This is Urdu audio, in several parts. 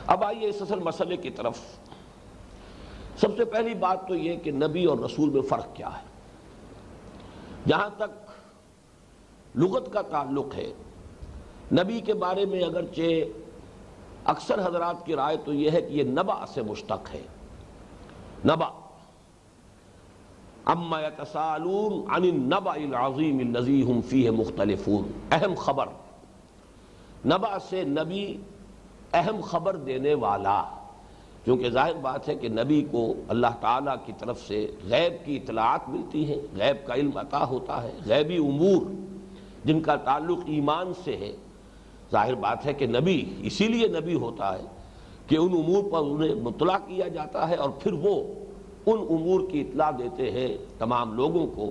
اب آئیے اس اصل مسئلے کی طرف۔ سب سے پہلی بات تو یہ کہ نبی اور رسول میں فرق کیا ہے۔ جہاں تک لغت کا تعلق ہے، نبی کے بارے میں اگرچہ اکثر حضرات کی رائے تو یہ ہے کہ یہ نبع سے مشتق ہے۔ نبع، اما یتساءلون عن النبع العظیم الذی هم فیہ مختلفون، اہم خبر۔ نبع سے نبی، اہم خبر دینے والا، کیونکہ ظاہر بات ہے کہ نبی کو اللہ تعالیٰ کی طرف سے غیب کی اطلاعات ملتی ہیں، غیب کا علم عطا ہوتا ہے، غیبی امور جن کا تعلق ایمان سے ہے۔ ظاہر بات ہے کہ نبی اسی لیے نبی ہوتا ہے کہ ان امور پر انہیں مطلع کیا جاتا ہے اور پھر وہ ان امور کی اطلاع دیتے ہیں تمام لوگوں کو،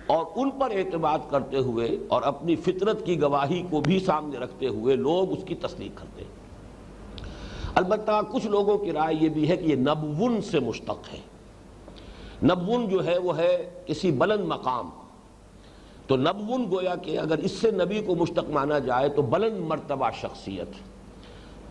اور ان پر اعتماد کرتے ہوئے اور اپنی فطرت کی گواہی کو بھی سامنے رکھتے ہوئے لوگ اس کی تصدیق کرتے ہیں۔ البتہ کچھ لوگوں کی رائے یہ بھی ہے کہ یہ نبون سے مشتق ہے۔ نبون جو ہے وہ ہے کسی بلند مقام، تو نبون گویا کہ اگر اس سے نبی کو مشتق مانا جائے تو بلند مرتبہ شخصیت۔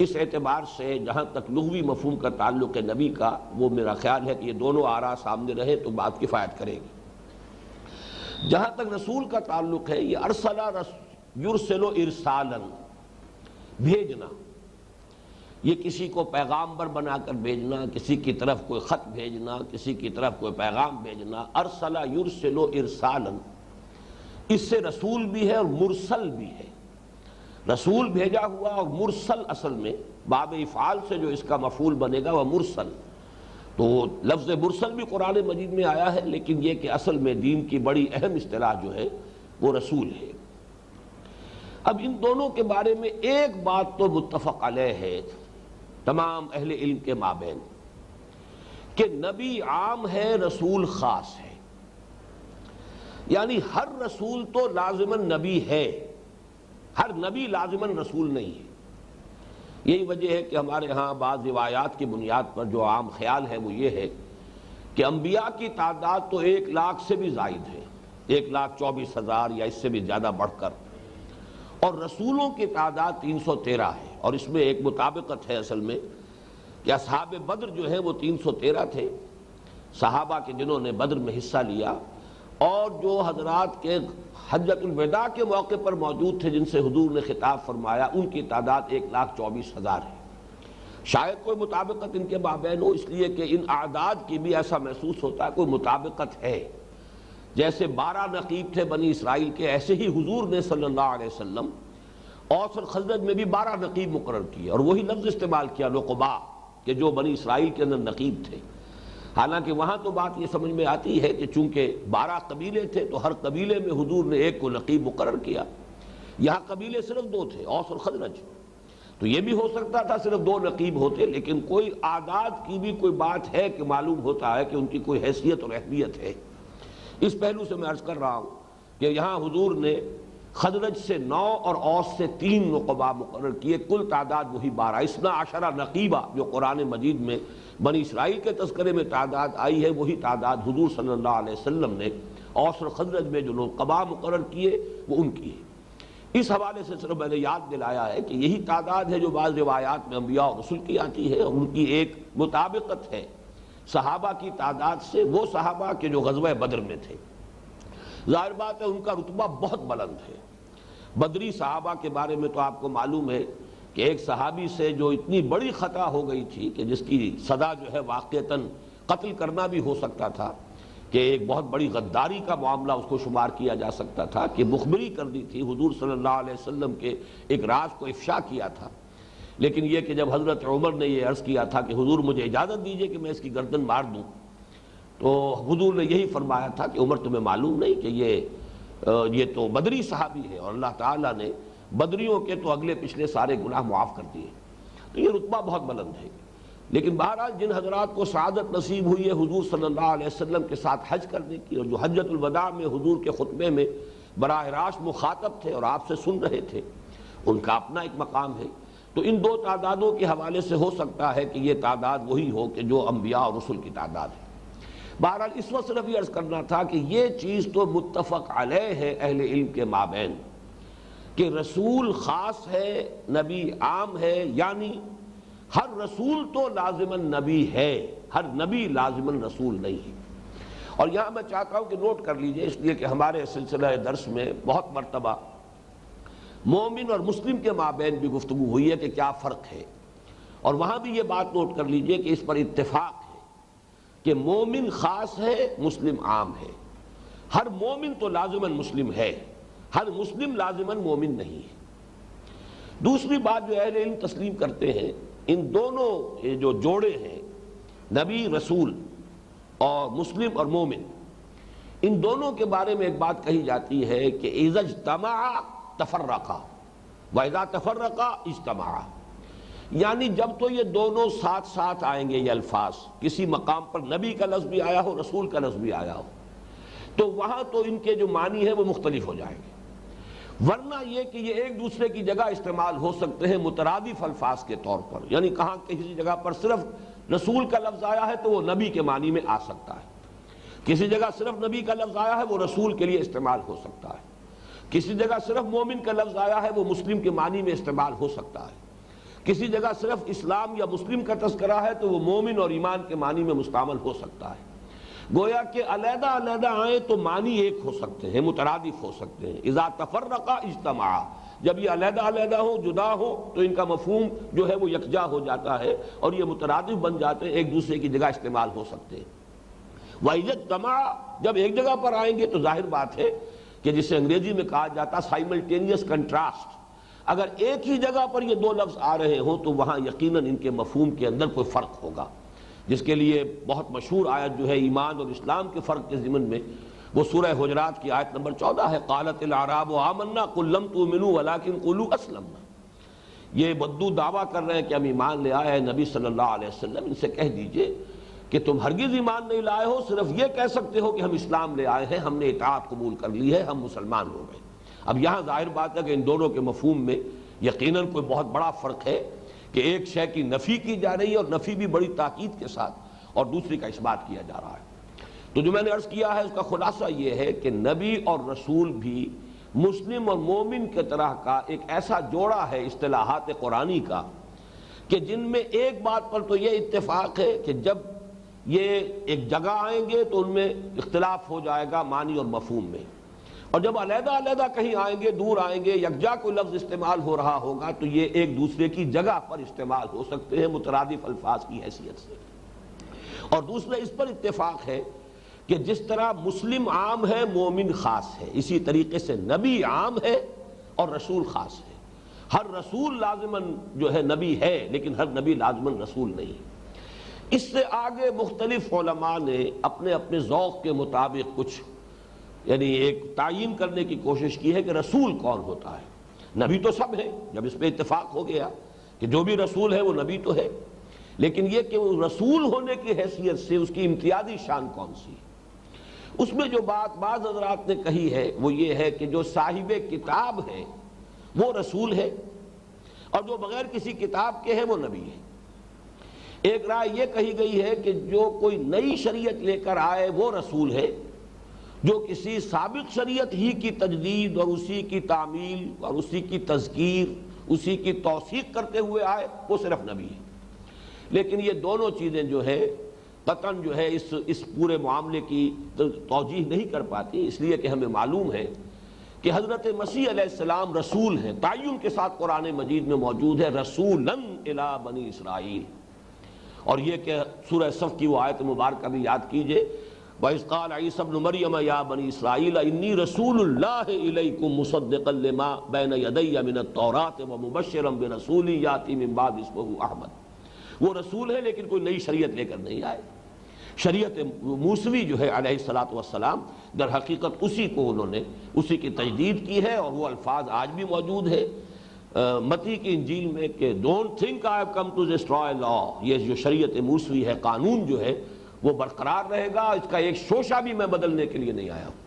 اس اعتبار سے جہاں تک لغوی مفہوم کا تعلق ہے نبی کا، وہ میرا خیال ہے کہ یہ دونوں آراء سامنے رہے تو بات کفایت کرے گی۔ جہاں تک رسول کا تعلق ہے، یہ ارسل یرسل ارسالا، بھیجنا، یہ کسی کو پیغامبر بنا کر بھیجنا، کسی کی طرف کوئی خط بھیجنا، کسی کی طرف کوئی پیغام بھیجنا۔ ارسل یرسل ارسالا، اس سے رسول بھی ہے اور مرسل بھی ہے۔ رسول بھیجا ہوا اور مرسل، اصل میں باب افعال سے جو اس کا مفعول بنے گا وہ مرسل۔ تو لفظ مرسل بھی قرآن مجید میں آیا ہے، لیکن یہ کہ اصل میں دین کی بڑی اہم اصطلاح جو ہے وہ رسول ہے۔ اب ان دونوں کے بارے میں ایک بات تو متفق علیہ ہے تمام اہل علم کے مابین، کہ نبی عام ہے، رسول خاص ہے۔ یعنی ہر رسول تو لازماً نبی ہے، ہر نبی لازماً رسول نہیں ہے۔ یہی وجہ ہے کہ ہمارے ہاں بعض روایات کی بنیاد پر جو عام خیال ہے وہ یہ ہے کہ انبیاء کی تعداد تو 1,00,000 سے بھی زائد ہے، 1,24,000 یا اس سے بھی زیادہ بڑھ کر، اور رسولوں کی تعداد 313 ہے۔ اور اس میں ایک مطابقت ہے اصل میں کہ اصحاب بدر جو ہے وہ 313 تھے، صحابہ کے جنہوں نے بدر میں حصہ لیا، اور جو حضرات کے حجۃ الوداع کے موقع پر موجود تھے جن سے حضور نے خطاب فرمایا، ان کی تعداد 1,24,000 ہے۔ شاید کوئی مطابقت ان کے مابین ہو، اس لیے کہ ان اعداد کی بھی ایسا محسوس ہوتا ہے کوئی مطابقت ہے۔ جیسے 12 نقیب تھے بنی اسرائیل کے، ایسے ہی حضور نے صلی اللہ علیہ وسلم اوس اور خزرج میں بھی 12 نقیب مقرر کیے، اور وہی لفظ استعمال کیا نقباء، کہ جو بنی اسرائیل کے اندر نقیب تھے۔ حالانکہ وہاں تو بات یہ سمجھ میں آتی ہے کہ چونکہ 12 قبیلے تھے تو ہر قبیلے میں حضور نے ایک کو نقیب مقرر کیا۔ یہاں قبیلے صرف 2 تھے، اوس اور خزرج، تو یہ بھی ہو سکتا تھا صرف 2 نقیب ہوتے، لیکن کوئی اعداد کی بھی کوئی بات ہے کہ معلوم ہوتا ہے کہ ان کی کوئی حیثیت اور اہمیت ہے۔ اس پہلو سے میں عرض کر رہا ہوں کہ یہاں حضور نے خزرج سے 9 اور اوس سے 3 نقباء مقرر کیے، کل تعداد وہی 12، 12 نقیبہ جو قرآن مجید میں بنی اسرائیل کے تذکرے میں تعداد آئی ہے، وہی تعداد حضور صلی اللہ علیہ وسلم نے اوس اور خزرج میں جو نقباء مقرر کیے وہ ان کی ہے۔ اس حوالے سے صرف میں نے یاد دلایا ہے کہ یہی تعداد ہے جو بعض روایات میں انبیاء اور رسل کی آتی ہے، اور ان کی ایک مطابقت ہے صحابہ کی تعداد سے، وہ صحابہ کے جو غزوہ بدر میں تھے۔ ظاہر بات ہے ان کا رتبہ بہت بلند ہے۔ بدری صحابہ کے بارے میں تو آپ کو معلوم ہے کہ ایک صحابی سے جو اتنی بڑی خطا ہو گئی تھی کہ جس کی سزا جو ہے واقعتاً قتل کرنا بھی ہو سکتا تھا، کہ ایک بہت بڑی غداری کا معاملہ اس کو شمار کیا جا سکتا تھا، کہ مخبری کر دی تھی حضور صلی اللہ علیہ وسلم کے ایک راز کو افشا کیا تھا۔ لیکن یہ کہ جب حضرت عمر نے یہ عرض کیا تھا کہ حضور مجھے اجازت دیجئے کہ میں اس کی گردن مار دوں، تو حضور نے یہی فرمایا تھا کہ عمر تمہیں معلوم نہیں کہ یہ تو بدری صحابی ہے، اور اللہ تعالیٰ نے بدریوں کے تو اگلے پچھلے سارے گناہ معاف کر دیے، تو یہ رتبہ بہت بلند ہے۔ لیکن بہرحال جن حضرات کو سعادت نصیب ہوئی ہے حضور صلی اللہ علیہ وسلم کے ساتھ حج کرنے کی، اور جو حجۃ الوداع میں حضور کے خطبے میں براہ راست مخاطب تھے اور آپ سے سن رہے تھے، ان کا اپنا ایک مقام ہے۔ تو ان 2 تعدادوں کے حوالے سے ہو سکتا ہے کہ یہ تعداد وہی ہو کہ جو انبیاء اور رسل کی تعداد ہے۔ بہرحال اس وقت صرف یہ عرض کرنا تھا کہ یہ چیز تو متفق علیہ ہے اہل علم کے مابین کہ رسول خاص ہے، نبی عام ہے، یعنی ہر رسول تو لازماً نبی ہے، ہر نبی لازماً رسول نہیں ہے۔ اور یہاں میں چاہتا ہوں کہ نوٹ کر لیجئے، اس لیے کہ ہمارے سلسلہ درس میں بہت مرتبہ مومن اور مسلم کے مابین بھی گفتگو ہوئی ہے کہ کیا فرق ہے، اور وہاں بھی یہ بات نوٹ کر لیجئے کہ اس پر اتفاق ہے کہ مومن خاص ہے، مسلم عام ہے۔ ہر مومن تو لازماً مسلم ہے، ہر مسلم لازماً مومن نہیں ہے۔ دوسری بات جو اہل علم تسلیم کرتے ہیں، ان دونوں یہ جو جوڑے ہیں، نبی رسول اور مسلم اور مومن، ان دونوں کے بارے میں ایک بات کہی جاتی ہے کہ اذا اجتمع تفرقا واذا تفرقا اجتمعا، یعنی جب تو یہ دونوں ساتھ ساتھ آئیں گے، یہ الفاظ کسی مقام پر نبی کا لفظ بھی آیا ہو، رسول کا لفظ بھی آیا ہو، تو وہاں تو ان کے جو معنی ہے وہ مختلف ہو جائیں گے۔ ورنہ یہ کہ یہ ایک دوسرے کی جگہ استعمال ہو سکتے ہیں مترادف الفاظ کے طور پر، یعنی کہاں کسی جگہ پر صرف رسول کا لفظ آیا ہے تو وہ نبی کے معنی میں آ سکتا ہے، کسی جگہ صرف نبی کا لفظ آیا ہے وہ رسول کے لیے استعمال ہو سکتا ہے، کسی جگہ صرف مومن کا لفظ آیا ہے وہ مسلم کے معنی میں استعمال ہو سکتا ہے، کسی جگہ صرف اسلام یا مسلم کا تذکرہ ہے تو وہ مومن اور ایمان کے معنی میں مستعمل ہو سکتا ہے۔ گویا کہ علیحدہ علیحدہ آئیں تو معنی ایک ہو سکتے ہیں، مترادف ہو سکتے ہیں۔ اذا تفرقا اجتمعا، جب یہ علیحدہ علیحدہ ہو، جدا ہو، تو ان کا مفہوم جو ہے وہ یکجا ہو جاتا ہے اور یہ مترادف بن جاتے ہیں، ایک دوسرے کی جگہ استعمال ہو سکتے ہیں۔ وَإِذَا اجْتَمَعَا، جب ایک جگہ پر آئیں گے تو ظاہر بات ہے کہ جسے انگریزی میں کہا جاتا سائملٹینیس کنٹراسٹ، اگر ایک ہی جگہ پر یہ دو لفظ آ رہے ہوں تو وہاں یقیناً ان کے مفہوم کے اندر کوئی فرق ہوگا، جس کے لیے بہت مشہور آیت جو ہے ایمان اور اسلام کے فرق کے ضمن میں، وہ سورہ حجرات کی آیت نمبر 14 ہے، قالت الاعراب آمنا قل لم تؤمنوا ولکن قولوا اسلمنا۔ یہ بدو دعویٰ کر رہے ہیں کہ ہم ایمان لے آئے ہیں، نبی صلی اللہ علیہ وسلم ان سے کہہ دیجئے کہ تم ہرگز ایمان نہیں لائے ہو، صرف یہ کہہ سکتے ہو کہ ہم اسلام لے آئے ہیں، ہم نے اطاعت قبول کر لی ہے، ہم مسلمان ہو گئے۔ اب یہاں ظاہر بات ہے کہ ان دونوں کے مفہوم میں یقیناً کوئی بہت بڑا فرق ہے کہ ایک شے کی نفی کی جا رہی ہے اور نفی بھی بڑی تاکید کے ساتھ، اور دوسری کا اثبات کیا جا رہا ہے۔ تو جو میں نے عرض کیا ہے اس کا خلاصہ یہ ہے کہ نبی اور رسول بھی مسلم اور مومن کے طرح کا ایک ایسا جوڑا ہے اصطلاحات قرآنی کا کہ جن میں ایک بات پر تو یہ اتفاق ہے کہ جب یہ ایک جگہ آئیں گے تو ان میں اختلاف ہو جائے گا معنی اور مفہوم میں، اور جب علیحدہ علیحدہ کہیں آئیں گے، دور آئیں گے، یکجا کوئی لفظ استعمال ہو رہا ہوگا تو یہ ایک دوسرے کی جگہ پر استعمال ہو سکتے ہیں مترادف الفاظ کی حیثیت سے۔ اور دوسرا اس پر اتفاق ہے کہ جس طرح مسلم عام ہے، مومن خاص ہے، اسی طریقے سے نبی عام ہے اور رسول خاص ہے۔ ہر رسول لازماً جو ہے نبی ہے، لیکن ہر نبی لازماً رسول نہیں۔ اس سے آگے مختلف علماء نے اپنے اپنے ذوق کے مطابق کچھ یعنی ایک تعین کرنے کی کوشش کی ہے کہ رسول کون ہوتا ہے۔ نبی تو سب ہے، جب اس پہ اتفاق ہو گیا کہ جو بھی رسول ہے وہ نبی تو ہے، لیکن یہ کہ وہ رسول ہونے کی حیثیت سے اس کی امتیازی شان کون سی، اس میں جو بات بعض حضرات نے کہی ہے وہ یہ ہے کہ جو صاحب کتاب ہے وہ رسول ہے، اور جو بغیر کسی کتاب کے ہے وہ نبی ہے۔ ایک رائے یہ کہی گئی ہے کہ جو کوئی نئی شریعت لے کر آئے وہ رسول ہے، جو کسی سابق شریعت ہی کی تجدید اور اسی کی تعمیل اور اسی کی تذکیر، اسی کی توثیق کرتے ہوئے آئے وہ صرف نبی ہے۔ لیکن یہ دونوں چیزیں جو ہے قطعاً جو ہے اس پورے معاملے کی توجیح نہیں کر پاتی، اس لیے کہ ہمیں معلوم ہے کہ حضرت مسیح علیہ السلام رسول ہیں، تعین کے ساتھ قرآن مجید میں موجود ہے رسولاً الی بنی اسرائیل، اور یہ کہ سورہ صف کی وہ آیت مبارکہ بھی یاد کیجئے، وَإِذْ قَالَ عِيسَى ابْنُ مَرْيَمَ يَا بَنِي إِسْرَائِيلَ إِنِّي رَسُولُ اللَّهِ إِلَيْكُمْ مُصَدِّقًا لِمَا بَيْنَ يَدَيَّ مِنَ التَّوْرَاةِ وَمُبَشِّرًا بِرَسُولٍ يَأْتِي مِن بَعْدِي اسْمُهُ أَحْمَدُ۔ وہ رسول ہے لیکن کوئی نئی شریعت لے کر نہیں آئے۔ شریعت موسوی جو ہے علیہ الصلاۃ والسلام در حقیقت اسی کو انہوں نے اسی کی تجدید کی ہے، اور وہ الفاظ آج بھی موجود ہے متی کی انجیل میں کہ don't think I have come to destroy law, یہ جو شریعت موسوی ہے، قانون جو ہے وہ برقرار رہے گا، اس کا ایک شوشہ بھی میں بدلنے کے لیے نہیں آیا ہوں،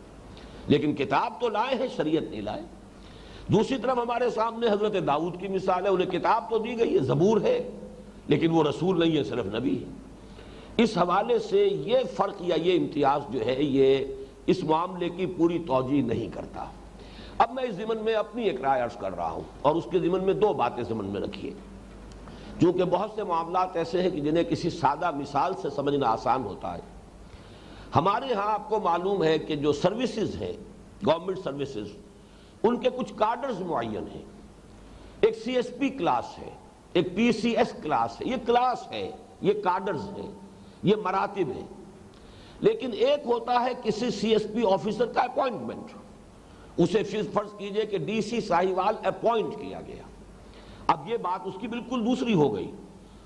لیکن کتاب تو لائے ہیں، شریعت نہیں لائے۔ دوسری طرف ہمارے سامنے حضرت داؤد کی مثال ہے، انہیں کتاب تو دی گئی ہے، زبور ہے، لیکن وہ رسول نہیں ہے، صرف نبی ہے۔ اس حوالے سے یہ فرق یا یہ امتیاز جو ہے یہ اس معاملے کی پوری توجیہ نہیں کرتا۔ اب میں اس ضمن میں اپنی ایک رائے عرض کر رہا ہوں، اور اس کے ضمن میں دو باتیں ضمن میں رکھیے۔ چونکہ بہت سے معاملات ایسے ہیں کہ جنہیں کسی سادہ مثال سے سمجھنا آسان ہوتا ہے۔ ہمارے ہاں آپ کو معلوم ہے کہ جو سروسز ہیں، گورنمنٹ سروسز، ان کے کچھ کارڈرز معین ہیں۔ ایک سی ایس پی کلاس ہے، ایک پی سی ایس کلاس ہے، یہ کلاس ہے، یہ کارڈرز ہیں، یہ مراتب ہیں۔ لیکن ایک ہوتا ہے کسی سی ایس پی آفیسر کا اپوائنٹمنٹ، اسے فرض کیجئے کہ ڈی سی ساہیوال اپوائنٹ کیا گیا، اب یہ بات اس کی بالکل دوسری ہو گئی۔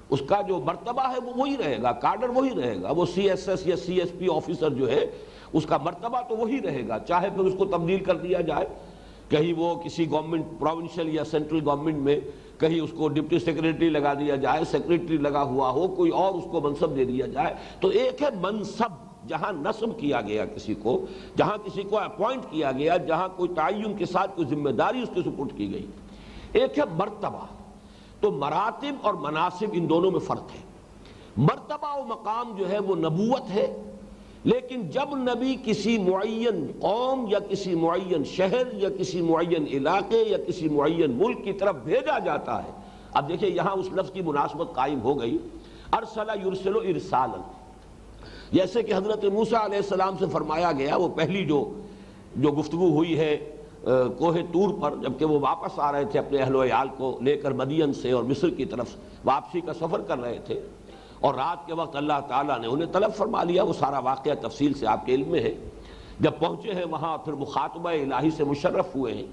اس کا جو مرتبہ ہے وہ وہی رہے گا، کارڈر وہی رہے گا، وہ سی ایس ایس یا سی ایس پی آفیسر جو ہے اس کا مرتبہ تو وہی رہے گا، چاہے پھر اس کو تبدیل کر دیا جائے، کہیں وہ کسی گورنمنٹ پروونشل یا سینٹرل گورنمنٹ میں کہیں اس کو ڈپٹی سیکریٹری لگا دیا جائے، سیکریٹری لگا ہوا ہو، کوئی اور اس کو منصب دے دیا جائے۔ تو ایک ہے منصب، جہاں نصب کیا گیا کسی کو، جہاں کسی کو اپوائنٹ کیا گیا، جہاں کوئی تعین کے ساتھ کوئی ذمہ داری اس کے سپرد کی گئی۔ ایک ہے مرتبہ۔ تو مراتب اور مناصب ان دونوں میں فرق ہے۔ مرتبہ و مقام جو ہے وہ نبوت ہے، لیکن جب نبی کسی معین قوم یا کسی معین شہر یا کسی معین علاقے یا کسی معین ملک کی طرف بھیجا جاتا ہے، اب دیکھیں یہاں اس لفظ کی مناسبت قائم ہو گئی، ارسل یرسل ارسالا، جیسے کہ حضرت موسیٰ علیہ السلام سے فرمایا گیا، وہ پہلی جو گفتگو ہوئی ہے کوہ طور پر، جبکہ وہ واپس آ رہے تھے اپنے اہل و عیال کو لے کر مدین سے اور مصر کی طرف واپسی کا سفر کر رہے تھے، اور رات کے وقت اللہ تعالیٰ نے انہیں طلب فرما لیا، وہ سارا واقعہ تفصیل سے آپ کے علم میں ہے۔ جب پہنچے ہیں وہاں پھر مخاطبہ الہی سے مشرف ہوئے ہیں،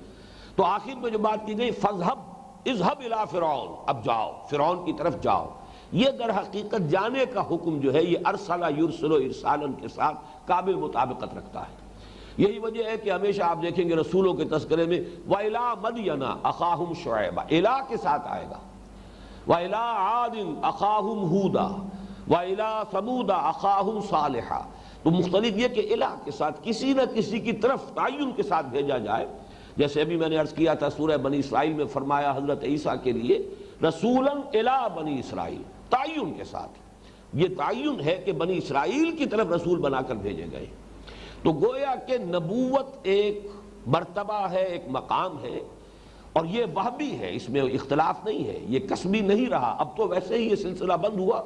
تو آخر میں جو بات کی گئی فَاذْهَبْ اذْهَبْ إِلَىٰ فِرْعَوْنَ، اب جاؤ فرعون کی طرف جاؤ۔ یہ در حقیقت جانے کا حکم جو ہے یہ ارسل یرسل ارسالا کے ساتھ قابل مطابقت رکھتا ہے۔ یہی وجہ ہے کہ ہمیشہ آپ دیکھیں گے رسولوں کے تذکرے میں وَإِلَىٰ مَدْيَنَ أَخَاهُمْ شُعَيْبًا، الہ کے ساتھ آئے گا، وَإِلَىٰ عَادٍ أَخَاهُمْ هُودًا وَإِلَىٰ ثَمُودَ أَخَاهُمْ صَالِحًا۔ تو مختلف یہ کہ الہ کے ساتھ کسی نہ کسی کی طرف تعین کے ساتھ بھیجا جائے، جیسے ابھی میں نے عرض کیا تھا سورہ بنی اسرائیل میں فرمایا حضرت عیسیٰ کے لیے رسولاً إِلَىٰ بنی اسرائیل، تعین کے ساتھ۔ یہ تعین ہے کہ بنی اسرائیل کی طرف رسول بنا کر بھیجے گئے۔ تو گویا کہ نبوت ایک مرتبہ ہے، ایک مقام ہے، اور یہ وہبی ہے، اس میں اختلاف نہیں ہے، یہ کسبی نہیں رہا۔ اب تو ویسے ہی یہ سلسلہ بند ہوا،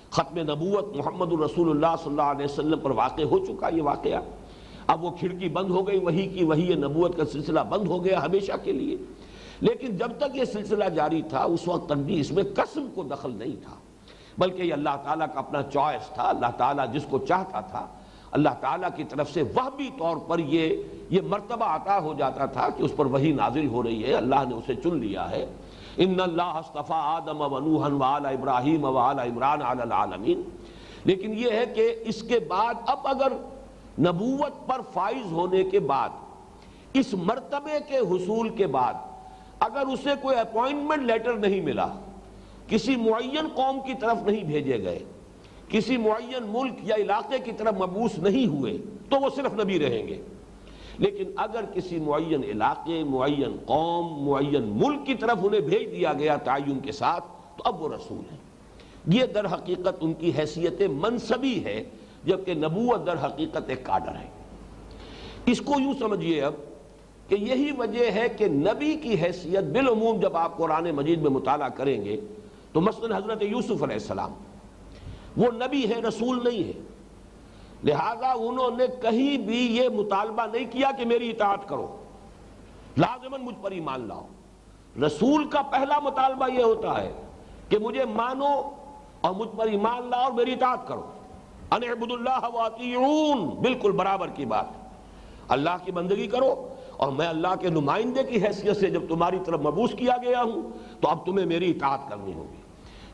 ختم نبوت محمد الرسول اللہ صلی اللہ علیہ وسلم پر واقع ہو چکا یہ واقعہ، اب وہ کھڑکی بند ہو گئی وحی کی، وحی نبوت کا سلسلہ بند ہو گیا ہمیشہ کے لیے۔ لیکن جب تک یہ سلسلہ جاری تھا اس وقت تک بھی اس میں کسب کو دخل نہیں تھا، بلکہ یہ اللہ تعالیٰ کا اپنا چوائس تھا، اللہ تعالیٰ جس کو چاہتا تھا اللہ تعالیٰ کی طرف سے وہبی طور پر یہ مرتبہ عطا ہو جاتا تھا کہ اس پر وحی نازل ہو رہی ہے، اللہ نے اسے چن لیا ہے۔ ان اللہ اصطفیٰ آدم و نوحا وآل ابراہیم وآل عمران علی العالمین۔ لیکن یہ ہے کہ اس کے بعد اب اگر نبوت پر فائز ہونے کے بعد، اس مرتبے کے حصول کے بعد اگر اسے کوئی اپوائنٹمنٹ لیٹر نہیں ملا، کسی معین قوم کی طرف نہیں بھیجے گئے، کسی معین ملک یا علاقے کی طرف مبعوث نہیں ہوئے، تو وہ صرف نبی رہیں گے۔ لیکن اگر کسی معین علاقے، معین قوم، معین ملک کی طرف انہیں بھیج دیا گیا تعین کے ساتھ، تو اب وہ رسول ہیں۔ یہ در حقیقت ان کی حیثیت منصبی ہے، جبکہ نبوت در حقیقت ایک کارڈر ہے۔ اس کو یوں سمجھیے اب کہ یہی وجہ ہے کہ نبی کی حیثیت بالعموم جب آپ قرآن مجید میں مطالعہ کریں گے تو مثلا حضرت یوسف علیہ السلام وہ نبی ہے، رسول نہیں ہے، لہذا انہوں نے کہیں بھی یہ مطالبہ نہیں کیا کہ میری اطاعت کرو، لازماً مجھ پر ایمان لاؤ۔ رسول کا پہلا مطالبہ یہ ہوتا ہے کہ مجھے مانو اور مجھ پر ایمان لاؤ اور میری اطاعت کرو۔ ان اعبدوا اللہ واطیعون، بالکل برابر کی بات، اللہ کی بندگی کرو، اور میں اللہ کے نمائندے کی حیثیت سے جب تمہاری طرف مبعوث کیا گیا ہوں تو اب تمہیں میری اطاعت کرنی ہوگی۔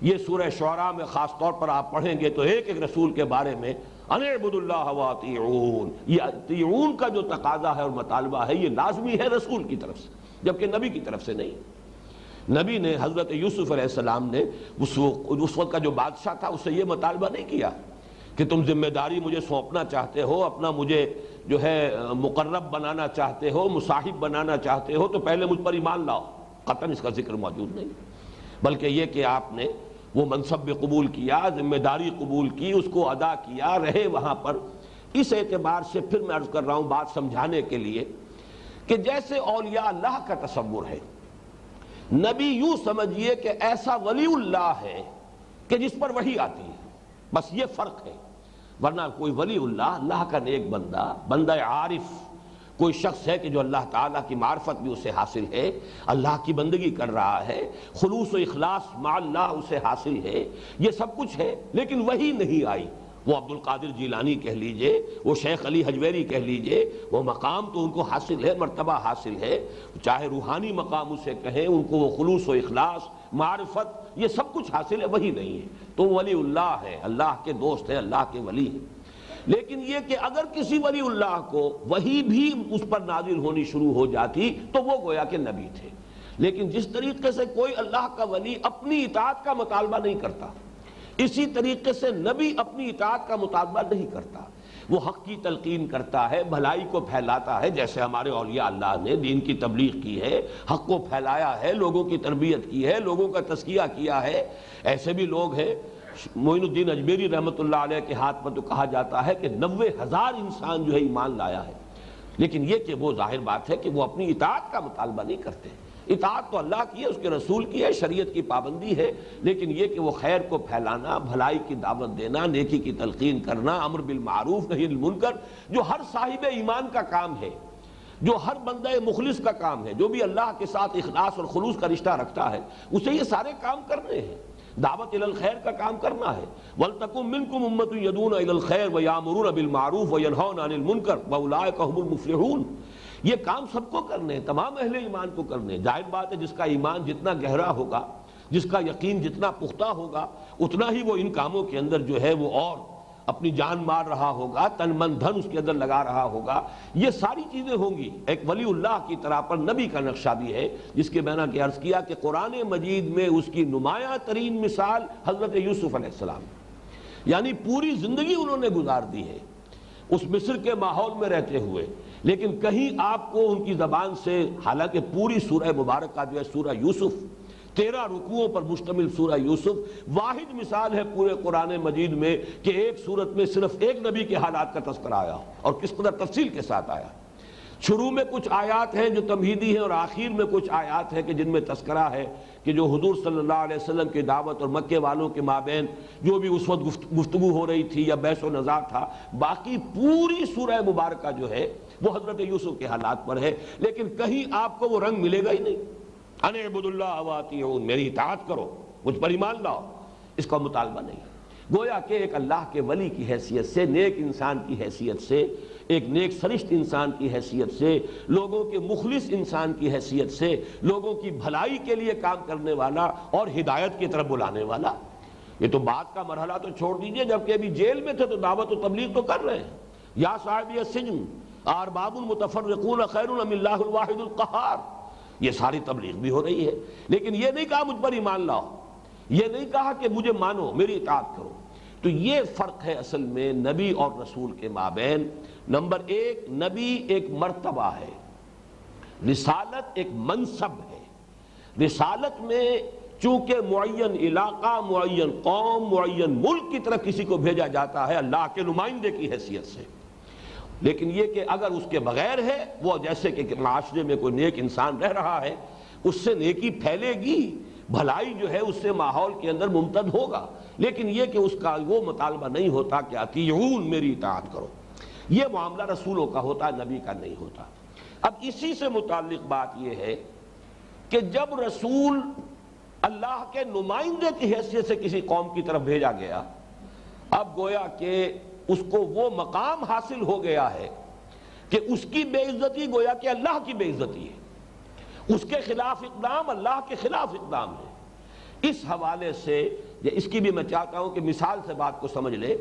یہ سورہ شعراء میں خاص طور پر آپ پڑھیں گے تو ایک ایک رسول کے بارے میں ان اعبدوا اللہ واطیعون، یہ اطیعون کا جو تقاضا ہے اور مطالبہ ہے یہ لازمی ہے رسول کی طرف سے، جبکہ نبی کی طرف سے نہیں۔ نبی نے حضرت یوسف علیہ السلام نے اس وقت کا جو بادشاہ تھا اس سے یہ مطالبہ نہیں کیا کہ تم ذمہ داری مجھے سونپنا چاہتے ہو، اپنا مجھے جو ہے مقرب بنانا چاہتے ہو، مصاحب بنانا چاہتے ہو تو پہلے مجھ پر ایمان لاؤ، قطعاً اس کا ذکر موجود نہیں، بلکہ یہ کہ آپ نے وہ منصب بھی قبول کیا، ذمہ داری قبول کی، اس کو ادا کیا، رہے وہاں پر۔ اس اعتبار سے پھر میں عرض کر رہا ہوں بات سمجھانے کے لیے کہ جیسے اولیاء اللہ کا تصور ہے، نبی یوں سمجھیے کہ ایسا ولی اللہ ہے کہ جس پر وحی آتی ہے، بس یہ فرق ہے۔ ورنہ کوئی ولی اللہ کا نیک بندہ عارف، کوئی شخص ہے کہ جو اللہ تعالیٰ کی معرفت بھی اسے حاصل ہے، اللہ کی بندگی کر رہا ہے، خلوص و اخلاص مع اللہ اسے حاصل ہے، یہ سب کچھ ہے، لیکن وحی نہیں آئی۔ وہ عبد القادر جیلانی کہہ لیجئے، وہ شیخ علی حجویری کہہ لیجئے، وہ مقام تو ان کو حاصل ہے، مرتبہ حاصل ہے، چاہے روحانی مقام اسے کہیں، ان کو وہ خلوص و اخلاص معرفت یہ سب کچھ حاصل ہے، وہی نہیں ہے، تو ولی اللہ ہے، اللہ کے دوست ہے، اللہ کے ولی ہیں۔ لیکن یہ کہ اگر کسی ولی اللہ کو وہی بھی اس پر نازل ہونی شروع ہو جاتی تو وہ گویا کہ نبی تھے۔ لیکن جس طریقے سے کوئی اللہ کا ولی اپنی اطاعت کا مطالبہ نہیں کرتا، اسی طریقے سے نبی اپنی اطاعت کا مطالبہ نہیں کرتا، وہ حق کی تلقین کرتا ہے، بھلائی کو پھیلاتا ہے، جیسے ہمارے اولیاء اللہ نے دین کی تبلیغ کی ہے، حق کو پھیلایا ہے، لوگوں کی تربیت کی ہے، لوگوں کا تزکیہ کیا ہے۔ ایسے بھی لوگ ہیں، معین الدین اجمیری رحمۃ اللہ علیہ کے ہاتھ پر تو کہا جاتا ہے کہ 90,000 انسان جو ہے ایمان لایا ہے، لیکن یہ کہ وہ ظاہر بات ہے کہ وہ اپنی اطاعت کا مطالبہ نہیں کرتے۔ اطاعت تو اللہ کی ہے، اس کے رسول کی ہے، شریعت کی پابندی ہے، لیکن یہ کہ وہ خیر کو پھیلانا، بھلائی کی دعوت دینا، نیکی کی تلقین کرنا، امر بالمعروف نہی عن المنکر، جو ہر صاحب ایمان کا کام ہے، جو ہر بندہ مخلص کا کام ہے، جو بھی اللہ کے ساتھ اخلاص اور خلوص کا رشتہ رکھتا ہے، اسے یہ سارے کام کرنے ہیں۔ دعوت الی الخیر کا کام کرنا ہے، وَلْتَكُن مِّنْكُمْ أُمَّةٌ يَدْعُونَ إِلَى الْخَيْرِ وَيَأْمُرُونَ بِالْمَعْرُوفِ وَيَنْهَوْنَ عَنِ الْمُنكَرِ وَأُولَٰئِكَ هُمُ الْمُفْلِحُونَ۔ یہ کام سب کو کرنے ہیں، تمام اہل ایمان کو کرنے ہیں۔ ظاہر بات ہے جس کا ایمان جتنا گہرا ہوگا، جس کا یقین جتنا پختہ ہوگا، اتنا ہی وہ ان کاموں کے اندر جو ہے وہ اور اپنی جان مار رہا ہوگا، تن من دھن اس کے اندر لگا رہا ہوگا، یہ ساری چیزیں ہوں گی۔ ایک ولی اللہ کی طرح پر نبی کا نقشہ بھی ہے، جس کے میں نے عرض کیا کہ قرآن مجید میں اس کی نمایاں ترین مثال حضرت یوسف علیہ السلام، یعنی پوری زندگی انہوں نے گزار دی ہے اس مصر کے ماحول میں رہتے ہوئے، لیکن کہیں آپ کو ان کی زبان سے، حالانکہ پوری سورہ مبارکہ جو ہے سورہ یوسف، 13 رکوعوں پر مشتمل سورہ یوسف واحد مثال ہے پورے قرآن مجید میں کہ ایک سورت میں صرف ایک نبی کے حالات کا تذکرہ آیا اور کس قدر تفصیل کے ساتھ آیا۔ شروع میں کچھ آیات ہیں جو تمہیدی ہیں، اور آخر میں کچھ آیات ہیں کہ جن میں تذکرہ ہے کہ جو حضور صلی اللہ علیہ وسلم کی دعوت اور مکے والوں کے مابین جو بھی اس وقت گفتگو ہو رہی تھی یا بحث و نزاع تھا، باقی پوری سورہ مبارکہ جو ہے وہ حضرت یوسف کے حالات پر ہے، لیکن کہیں آپ کو وہ رنگ ملے گا ہی نہیں۔ ان اعبدوا اللہ واطیعون، میری اطاعت کرو، مجھ پر ایمان لاؤ، اس کا مطالبہ نہیں۔ گویا کہ ایک اللہ کے ولی کی حیثیت سے، نیک انسان کی حیثیت سے، ایک نیک سرشت انسان کی حیثیت سے، لوگوں کے مخلص انسان کی حیثیت سے، لوگوں کی بھلائی کے لیے کام کرنے والا اور ہدایت کی طرف بلانے والا۔ یہ تو بات کا مرحلہ تو چھوڑ دیجئے، جبکہ ابھی جیل میں تھے تو دعوت و تبلیغ تو کر رہے ہیں۔ یا صاحبی السجن ارباب متفرقون خیر ام اللہ الواحد القہار، یہ ساری تبلیغ بھی ہو رہی ہے، لیکن یہ نہیں کہا مجھ پر ایمان لاؤ، یہ نہیں کہا کہ مجھے مانو، میری اطاعت کرو۔ تو یہ فرق ہے اصل میں نبی اور رسول کے مابین۔ نمبر ایک، نبی ایک مرتبہ ہے، رسالت ایک منصب ہے۔ رسالت میں چونکہ معین علاقہ، معین قوم، معین ملک کی طرف کسی کو بھیجا جاتا ہے اللہ کے نمائندے کی حیثیت سے، لیکن یہ کہ اگر اس کے بغیر ہے، وہ جیسے کہ معاشرے میں کوئی نیک انسان رہ رہا ہے، اس سے نیکی پھیلے گی، بھلائی جو ہے اس سے ماحول کے اندر ممتد ہوگا، لیکن یہ کہ اس کا وہ مطالبہ نہیں ہوتا کہ اطیعون، میری اطاعت کرو۔ یہ معاملہ رسولوں کا ہوتا ہے، نبی کا نہیں ہوتا۔ اب اسی سے متعلق بات یہ ہے کہ جب رسول اللہ کے نمائندے کی حیثیت سے کسی قوم کی طرف بھیجا گیا، اب گویا کہ اس کو وہ مقام حاصل ہو گیا ہے کہ اس کی بے عزتی گویا کہ اللہ کی بے عزتی ہے، اس کے خلاف اقدام اللہ کے خلاف اقدام ہے۔ اس حوالے سے اس کی بھی میں چاہتا ہوں کہ مثال سے بات کو سمجھ لے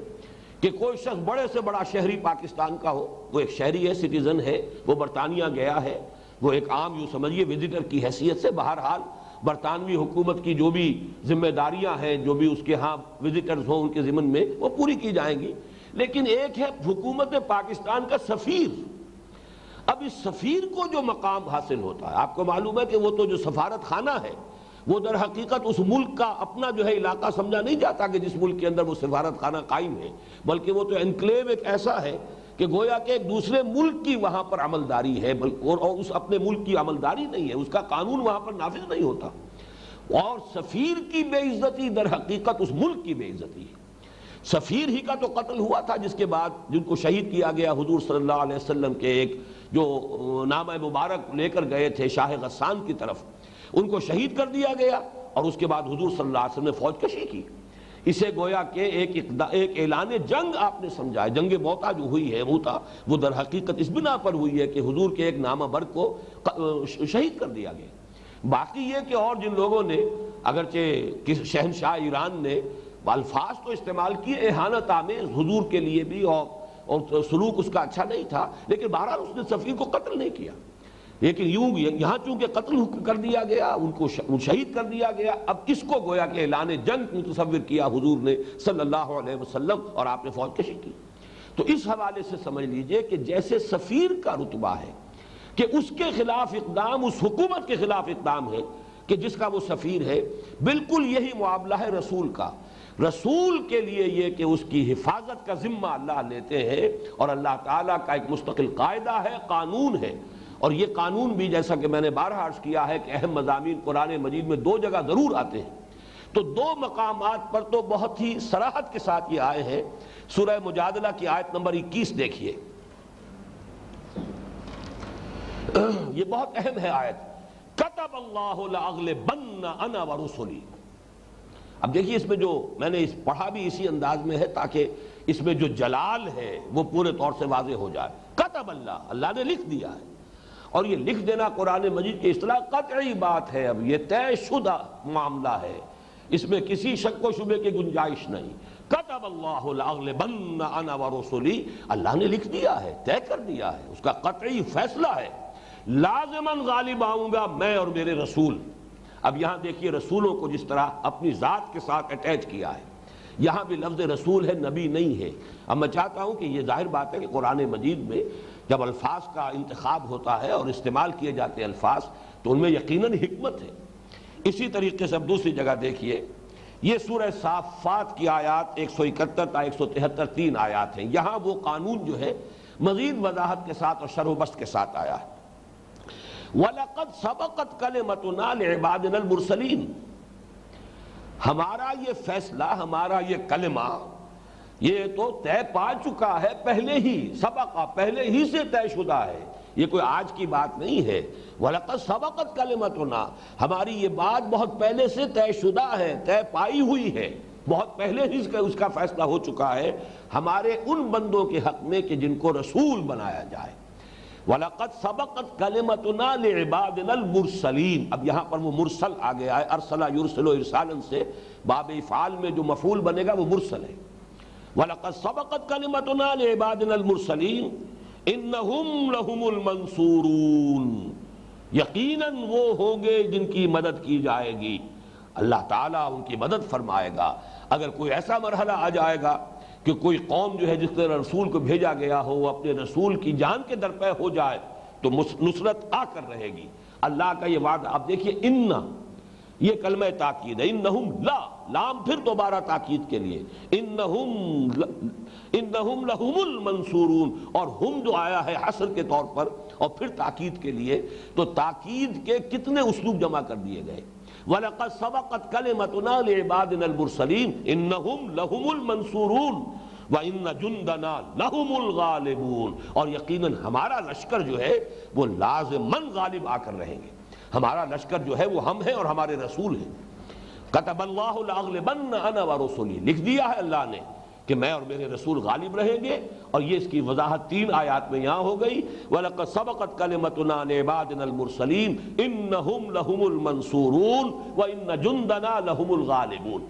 کہ کوئی شخص بڑے سے بڑا شہری پاکستان کا ہو، وہ ایک شہری ہے، سٹیزن ہے، وہ برطانیہ گیا ہے، وہ ایک عام یوں سمجھیے وزٹر کی حیثیت سے، بہرحال برطانوی حکومت کی جو بھی ذمہ داریاں ہیں، جو بھی اس کے ہاں وزٹرز ہوں ان کے ضمن میں، وہ پوری کی جائیں گی۔ لیکن ایک ہے حکومت پاکستان کا سفیر۔ اب اس سفیر کو جو مقام حاصل ہوتا ہے، آپ کو معلوم ہے کہ وہ تو جو سفارت خانہ ہے، وہ در حقیقت اس ملک کا اپنا جو ہے علاقہ سمجھا نہیں جاتا کہ جس ملک کے اندر وہ سفارت خانہ قائم ہے، بلکہ وہ تو انکلیو ایک ایسا ہے کہ گویا کہ ایک دوسرے ملک کی وہاں پر عملداری ہے، اور اس اپنے ملک کی عملداری نہیں ہے، اس کا قانون وہاں پر نافذ نہیں ہوتا، اور سفیر کی بے عزتی در حقیقت اس ملک کی بے عزتی ہے۔ سفیر ہی کا تو قتل ہوا تھا، جس کے بعد جن کو شہید کیا گیا حضور صلی اللہ علیہ وسلم کے ایک جو نامہ مبارک لے کر گئے تھے شاہ غسان کی طرف، ان کو شہید کر دیا گیا، اور اس کے بعد حضور صلی اللہ علیہ وسلم نے فوج کشی کی۔ اسے گویا کہ ایک اعلان جنگ آپ نے سمجھا ہے۔ جنگ موتا جو ہوئی ہے موتا، وہ در حقیقت اس بنا پر ہوئی ہے کہ حضور کے ایک نامہ بر کو شہید کر دیا گیا۔ باقی یہ کہ اور جن لوگوں نے اگرچہ شہنشاہ ایران نے الفاظ تو استعمال کیے اہانت آمیز حضور کے لیے بھی، اور سلوک اس کا اچھا نہیں تھا، لیکن بہرحال اس نے سفیر کو قتل نہیں کیا۔ لیکن یہاں چونکہ قتل کر دیا گیا، ان کو شہید کر دیا گیا، اب اس کو گویا کہ اعلان جنگ متصور کیا حضور نے صلی اللہ علیہ وسلم، اور آپ نے فوج کشی کی۔ تو اس حوالے سے سمجھ لیجئے کہ جیسے سفیر کا رتبہ ہے کہ اس کے خلاف اقدام، اس حکومت کے خلاف اقدام ہے کہ جس کا وہ سفیر ہے، بالکل یہی معاملہ ہے رسول کا۔ رسول کے لیے یہ کہ اس کی حفاظت کا ذمہ اللہ لیتے ہیں، اور اللہ تعالیٰ کا ایک مستقل قاعدہ ہے، قانون ہے، اور یہ قانون بھی جیسا کہ میں نے بارہا عرض کیا ہے کہ اہم مضامین قرآن مجید میں دو جگہ ضرور آتے ہیں، تو دو مقامات پر تو بہت ہی صراحت کے ساتھ یہ آئے ہیں۔ سورہ مجادلہ کی آیت نمبر 21 دیکھیے، یہ بہت اہم ہے آیت، کتب اللہ لأغلبن انا ورسلی۔ اب دیکھیے اس میں جو میں نے پڑھا بھی اسی انداز میں ہے تاکہ اس میں جو جلال ہے وہ پورے طور سے واضح ہو جائے۔ کتب اللہ، اللہ نے لکھ دیا ہے، اور یہ لکھ دینا قرآن مجید کی اصطلاح قطعی بات ہے، اب یہ طے شدہ معاملہ ہے، اس میں کسی شک و شبے کی گنجائش نہیں۔ کتب اللہ لأغلبن انا ورسلی، اللہ نے لکھ دیا ہے، طے کر دیا ہے، اس کا قطعی فیصلہ ہے، لازماً غالب آؤں گا میں اور میرے رسول۔ اب یہاں دیکھیے رسولوں کو جس طرح اپنی ذات کے ساتھ اٹیچ کیا ہے، یہاں بھی لفظ رسول ہے، نبی نہیں ہے۔ اب میں چاہتا ہوں کہ یہ ظاہر بات ہے کہ قرآن مجید میں جب الفاظ کا انتخاب ہوتا ہے اور استعمال کیے جاتے ہیں الفاظ، تو ان میں یقیناً حکمت ہے۔ اسی طریقے سے اب دوسری جگہ دیکھیے، یہ سورہ صافات کی آیات 171 تا 173 تین آیات ہیں، یہاں وہ قانون جو ہے مزید وضاحت کے ساتھ اور شرح و بسط کے ساتھ آیا ہے۔ وَلَقَدْ سَبَقَتْ كَلِمَتُنَا لِعِبَادِنَا الْمُرْسَلِينَ، ہمارا یہ فیصلہ، ہمارا یہ کلمہ، یہ تو طے پا چکا ہے، پہلے ہی سبقہ، پہلے ہی سے طے شدہ ہے، یہ کوئی آج کی بات نہیں ہے۔ وَلَقَدْ سَبَقَتْ كَلِمَتُنَا، ہماری یہ بات بہت پہلے سے طے شدہ ہے، طے پائی ہوئی ہے، بہت پہلے ہی اس کا فیصلہ ہو چکا ہے ہمارے ان بندوں کے حق میں کہ جن کو رسول بنایا جائے۔ وَلَقَدْ سَبَقَتْ كَلِمَتُنَا لِعِبَادِنَا الْمُرْسَلِينَ، اب یہاں پر وہ مرسل آ گیا ہے، ارسلہ یرسل ارسالاً سے باب افعال میں جو مفعول بنے گا وہ مرسل ہے۔ وَلَقَدْ سَبَقَتْ كَلِمَتُنَا لِعِبَادِنَا الْمُرْسَلِينَ إِنَّهُمْ لَهُمُ الْمَنْصُورُونَ، یقیناً وہ ہوں گے جن کی مدد کی جائے گی، اللہ تعالیٰ ان کی مدد فرمائے گا۔ اگر کوئی ایسا مرحلہ آ جائے گا کہ کوئی قوم جو ہے جس طرح رسول کو بھیجا گیا ہو وہ اپنے رسول کی جان کے درپے ہو جائے تو نصرت آ کر رہے گی۔ اللہ کا یہ وعدہ آپ دیکھیے، ان، یہ کلمہ تاکید ہے، انہم لا، لام پھر دوبارہ تاکید کے لیے، انہم لہم المنصورون، اور ہم جو آیا ہے حصر کے طور پر اور پھر تاکید کے لیے، تو تاکید کے کتنے اسلوب جمع کر دیے گئے۔ وَلَقَدْ سَبَقَتْ كَلِمَتُنَا لِعِبَادِنَا الْمُرْسَلِينَ إِنَّهُمْ لَهُمُ الْمَنْصُورُونَ وَإِنَّ جُنْدَنَا لَهُمُ الْغَالِبُونَ، اور یقیناً ہمارا لشکر جو ہے وہ لازماً غالب آ کر رہیں گے، ہمارا لشکر جو ہے وہ ہم ہیں اور ہمارے رسول ہیں۔ كَتَبَ اللَّهُ لَأَغْلِبَنَّ أَنَا وَرُسُلِي، لکھ دیا ہے اللہ نے کہ میں اور میرے رسول غالب رہیں گے، اور یہ اس کی وضاحت تین آیات میں یہاں ہو گئی۔ وَلَقَدْ سَبَقَتْ كَلِمَتُنَا لِعِبَادِنَا الْمُرْسَلِينَ إِنَّهُمْ لَهُمُ الْمَنْصُورُونَ وَإِنَّ جُنْدَنَا لَهُمُ الْغَالِبُونَ۔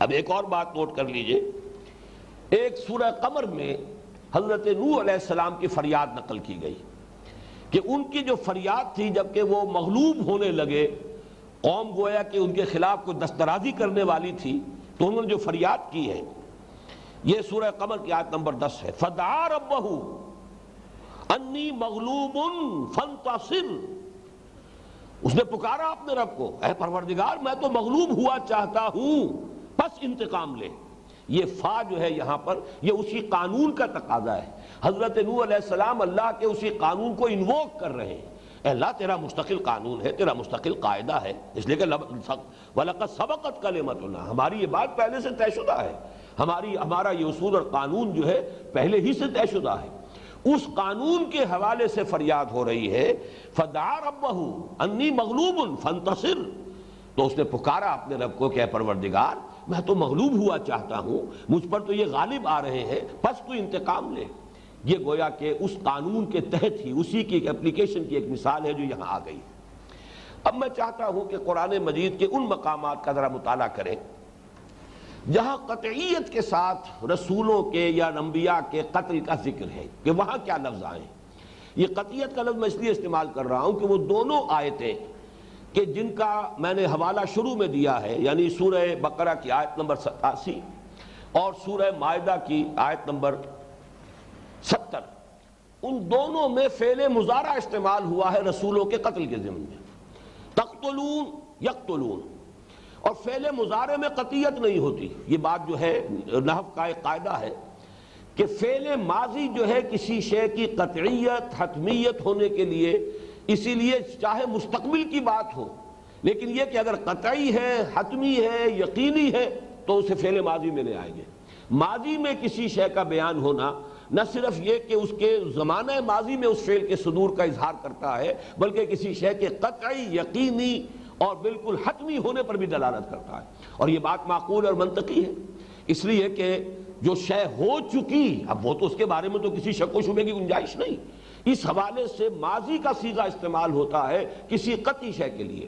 اب ایک اور بات نوٹ کر لیجئے، ایک سورہ قمر میں حضرت نوح علیہ السلام کی فریاد نقل کی گئی کہ ان کی جو فریاد تھی جبکہ وہ مغلوب ہونے لگے، قوم گویا کہ ان کے خلاف کوئی دسترازی کرنے والی تھی، تو انہوں نے جو فریاد کی ہے، یہ سورہ قمر کی آیت نمبر 10 ہے، فَدَعَا رَبَّهُ أَنِّي مَغْلُوبٌ فَانْتَصِرْ، اس نے پکارا اپنے رب کو، اے پروردگار میں تو مغلوب ہوا چاہتا ہوں، پس انتقام لے۔ یہ فا جو ہے یہاں پر یہ اسی قانون کا تقاضا ہے. حضرت نوح علیہ السلام اللہ کے اسی قانون کو انووک کر رہے ہیں. اے اللہ تیرا مستقل قانون ہے، تیرا مستقل قاعدہ ہے، اس لیے کہ وَلَقَدْ سَبَقَتْ كَلِمَتُنَا، ہماری یہ بات پہلے سے طے شدہ ہے، ہمارا یہ اصول اور قانون جو ہے پہلے ہی سے طے شدہ ہے. اس قانون کے حوالے سے فریاد ہو رہی ہے. فَدَعَا رَبَّهُ أَنِّي مَغْلُوبٌ فَانْتَصِرْ، تو اس نے پکارا اپنے رب کو کہ اے پروردگار میں تو مغلوب ہوا چاہتا ہوں، مجھ پر تو یہ غالب آ رہے ہیں، پس تو انتقام لے. یہ گویا کہ اس قانون کے تحت ہی اسی کی ایک اپلیکیشن کی ایک مثال ہے جو یہاں آ گئی. اب میں چاہتا ہوں کہ قرآن مجید کے ان مقامات کا ذرا مطالعہ کریں جہاں قطعیت کے ساتھ رسولوں کے یا انبیاء کے قتل کا ذکر ہے، کہ وہاں کیا لفظ آئے. یہ قطعیت کا لفظ میں اس لیے استعمال کر رہا ہوں کہ وہ دونوں آیتیں کہ جن کا میں نے حوالہ شروع میں دیا ہے، یعنی سورہ بقرہ کی آیت نمبر 87 اور سورہ مائدہ کی آیت نمبر 70، ان دونوں میں فعل مضارع استعمال ہوا ہے رسولوں کے قتل کے ضمن میں. تقتلون یقتلون، اور فعل مضارع میں قطعیت نہیں ہوتی. یہ بات جو ہے نحو کا ایک قاعدہ ہے کہ فعل ماضی جو ہے کسی شے کی قطعیت حتمیت ہونے کے لیے، اسی لیے چاہے مستقبل کی بات ہو لیکن یہ کہ اگر قطعی ہے، حتمی ہے، یقینی ہے تو اسے فعل ماضی میں لے آئیں گے. ماضی میں کسی شے کا بیان ہونا نہ صرف یہ کہ اس کے زمانہ ماضی میں اس فعل کے صدور کا اظہار کرتا ہے، بلکہ کسی شے کے قطعی، یقینی اور بالکل حتمی ہونے پر بھی دلالت کرتا ہے. اور یہ بات معقول اور منطقی ہے، اس لیے کہ جو شے ہو چکی، اب وہ تو اس کے بارے میں تو کسی شک و شبے کی گنجائش نہیں، اس حوالے سے ماضی کا صیغہ استعمال ہوتا ہے کسی قطعی شے کے لیے.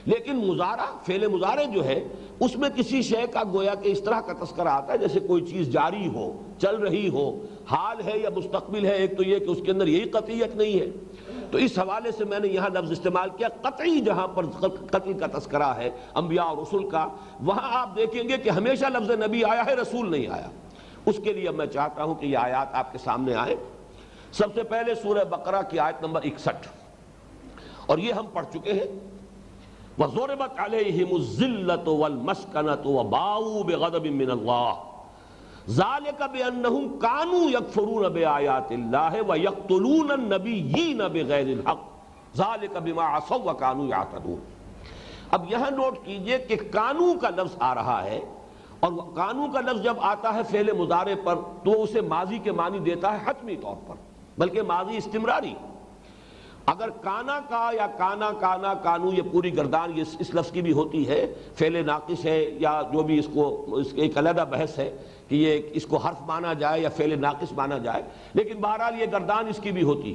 لیکن مضارع، فعل مضارع جو ہے اس میں کسی شے کا گویا کہ اس طرح کا تذکرہ آتا ہے جیسے کوئی چیز جاری ہو، چل رہی ہو، حال ہے یا مستقبل ہے. ایک تو یہ کہ اس کے اندر یہی قطعیت نہیں ہے، تو اس حوالے سے میں نے یہاں لفظ استعمال کیا قطعی. جہاں پر قتل کا تذکرہ ہے انبیاء اور رسول کا، وہاں آپ دیکھیں گے کہ ہمیشہ لفظ نبی آیا ہے، رسول نہیں آیا. اس کے لیے میں چاہتا ہوں کہ یہ آیات آپ کے سامنے آئے. سب سے پہلے سورہ بقرہ کی آیت نمبر 61، اور یہ ہم پڑھ چکے ہیں. وَضُرِبَتْ عَلَيْهِمُ الذِّلَّةُ وَالْمَسْكَنَةُ وَبَاءُوا بِغَضَبٍ مِّنَ اللَّهِ ذَلِكَ بِأَنَّهُمْ كَانُوا يَكْفُرُونَ بِآيَاتِ اللَّهِ وَيَقْتُلُونَ النَّبِيِّينَ بِغَيْرِ الْحَقِّ ذَلِكَ بِمَا عَصَوْا وَكَانُوا يَعْتَدُونَ. اب یہاں نوٹ کیجئے کہ کانو کا لفظ آ رہا ہے، اور کانو کا لفظ جب آتا ہے فعل مضارع پر تو اسے ماضی کے معنی دیتا ہے حتمی طور پر، بلکہ ماضی استمراری. اگر کانا کا یا کانا کانا کانو، یہ پوری گردان یہ اس لفظ کی بھی ہوتی ہے، فعل ناقص ہے یا جو بھی اس کی ایک علیحدہ بحث ہے کہ یہ اس کو حرف مانا جائے یا فعل ناقص مانا جائے، لیکن بہرحال یہ گردان اس کی بھی ہوتی.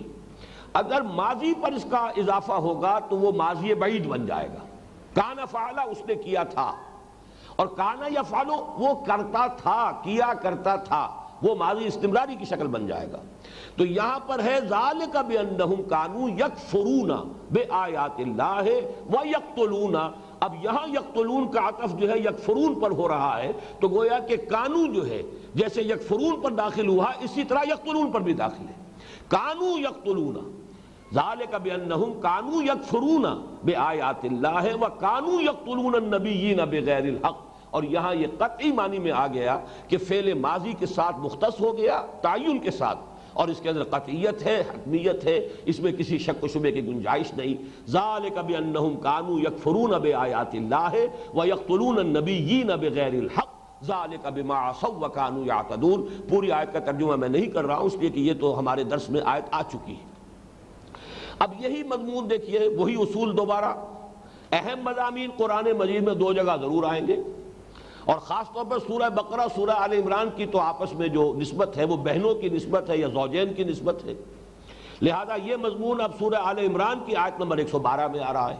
اگر ماضی پر اس کا اضافہ ہوگا تو وہ ماضی بعید بن جائے گا. کانا فعلا اس نے کیا تھا، اور کانا یا فعلو وہ کرتا تھا، کیا کرتا تھا، وہ ماضی استمراری کی شکل بن جائے گا. تو یہاں پر ہے ذالک بانہم کانوا یکفرون بآیات اللہ ویقتلون. اب یہاں یقتلون کا عطف جو ہے یکفرون پر ہو رہا ہے، تو گویا کہ کانو جو ہے جیسے یکفرون پر داخل ہوا اسی طرح یقتلون پر بھی داخل ہے. کانوا یقتلون ذالک بانہم کانوا یکفرون بآیات اللہ وکانوا یقتلون النبیین بغیر الحق. اور یہاں یہ قطعی معنی میں آ گیا کہ فعل ماضی کے ساتھ مختص ہو گیا تعین کے ساتھ، اور اس کے اندر قطعیت ہے، حتمیت ہے، اس میں کسی شک و شبے کی گنجائش نہیں. ذالک بانہم کانوا یکفرون بآیات اللہ ویقتلون النبیین بغیر الحق ذالک بما عصوا وکانوا یعتدون. پوری آیت کا ترجمہ میں نہیں کر رہا ہوں اس لیے کہ یہ تو ہمارے درس میں آیت آ چکی ہے. اب یہی مضمون دیکھیے، وہی اصول دوبارہ. اہم مضامین قرآن مجید میں دو جگہ ضرور آئیں گے، اور خاص طور پر سورہ بقرہ سورہ آل عمران کی تو آپس میں جو نسبت ہے وہ بہنوں کی نسبت ہے یا زوجین کی نسبت ہے. لہذا یہ مضمون اب سورہ آل عمران کی آیت نمبر 112 میں آ رہا ہے.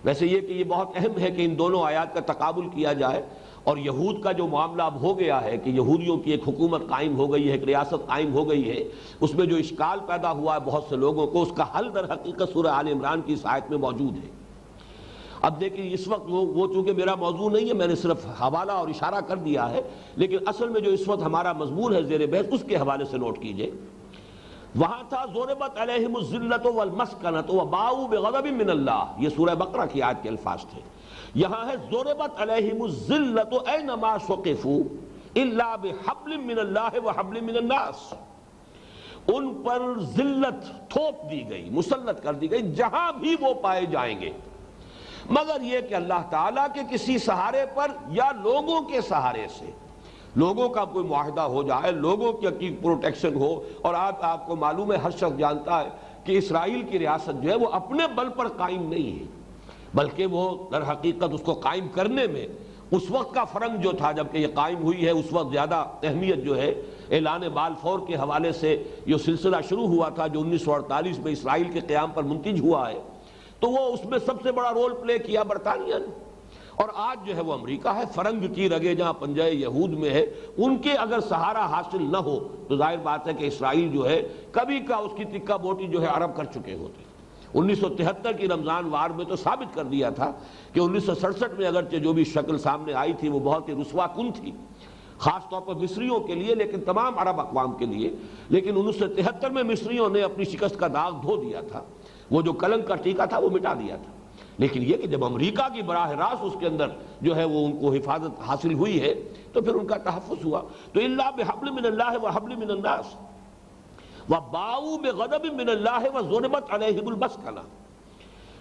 ویسے یہ کہ یہ بہت اہم ہے کہ ان دونوں آیات کا تقابل کیا جائے. اور یہود کا جو معاملہ اب ہو گیا ہے کہ یہودیوں کی ایک حکومت قائم ہو گئی ہے، ایک ریاست قائم ہو گئی ہے، اس میں جو اشکال پیدا ہوا ہے بہت سے لوگوں کو، اس کا حل در حقیقت سورہ آل عمران کی اس آیت میں موجود ہے. اب دیکھیں اس وقت وہ چونکہ میرا موضوع نہیں ہے، میں نے صرف حوالہ اور اشارہ کر دیا ہے، لیکن اصل میں جو اس وقت ہمارا مضمون ہے زیر بحث اس کے حوالے سے نوٹ کیجئے. وہاں تھا ضربت علیہم الذلۃ والمسکنۃ وباؤوا بغضب من اللہ، یہ سورہ بقرہ کی آیت کے الفاظ تھے. یہاں ہے ضربت علیہم الذلۃ اینما ثقفوا الا بحبل من اللہ وحبل من الناس، ان پر ذلت تھوپ دی گئی، مسلط کر دی گئی جہاں بھی وہ پائے جائیں گے، مگر یہ کہ اللہ تعالیٰ کے کسی سہارے پر یا لوگوں کے سہارے سے، لوگوں کا کوئی معاہدہ ہو جائے، لوگوں کی پروٹیکشن ہو۔ اور آپ کو معلوم ہے، ہر شخص جانتا ہے کہ اسرائیل کی ریاست جو ہے وہ اپنے بل پر قائم نہیں ہے، بلکہ وہ در حقیقت اس کو قائم کرنے میں اس وقت کا فرنگ جو تھا جبکہ یہ قائم ہوئی ہے، اس وقت زیادہ اہمیت جو ہے اعلان بالفور کے حوالے سے یہ سلسلہ شروع ہوا تھا جو 1948 میں اسرائیل کے قیام پر منتج ہوا ہے، تو وہ اس میں سب سے بڑا رول پلے کیا برطانیہ نے، اور آج جو ہے وہ امریکہ ہے۔ فرنگ کی رگیں جہاں پنجہ یہود میں ہے، ان کے اگر سہارا حاصل نہ ہو تو ظاہر بات ہے کہ اسرائیل جو ہے کبھی کا اس کی تکہ بوٹی جو ہے عرب کر چکے ہوتے۔ 1973 کی رمضان وار میں تو ثابت کر دیا تھا کہ 1967 میں اگرچہ جو بھی شکل سامنے آئی تھی وہ بہت ہی رسوا کن تھی، خاص طور پر مصریوں کے لیے، لیکن تمام عرب اقوام کے لیے، لیکن 1973 میں مصریوں نے اپنی شکست کا داغ دھو دیا تھا، وہ جو کلنک کا ٹیکا تھا وہ مٹا دیا تھا۔ لیکن یہ کہ جب امریکہ کی براہ راست اس کے اندر جو ہے وہ ان کو حفاظت حاصل ہوئی ہے تو پھر ان کا تحفظ ہوا۔ تو الا بحبل من اللہ وحبل من الناس وباؤوا بغضب من اللہ وضربت علیہم المسکنہ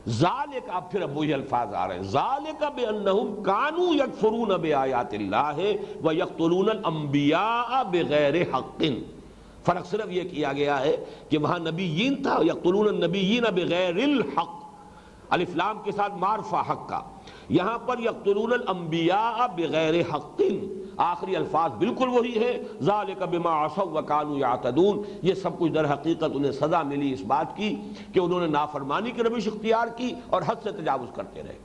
ذالک، اب پھر اب وہی الفاظ آ رہے ہیں، ذالک بانہم کانوا یکفرون بآیات اللہ ویقتلون الانبیاء بغیر حق۔ فرق صرف یہ کیا گیا ہے کہ وہاں نبیین تھا، یقتلون النبیین بغیر الحق، الف لام کے ساتھ معرفہ حق کا، یہاں پر یقتلون الانبیاء بغیر حق، آخری الفاظ بالکل وہی ہے، ذالک بما عصوا وکانوا یعتدون۔ یہ سب کچھ در حقیقت انہیں سزا ملی اس بات کی کہ انہوں نے نافرمانی کی روش اختیار کی اور حد سے تجاوز کرتے رہے۔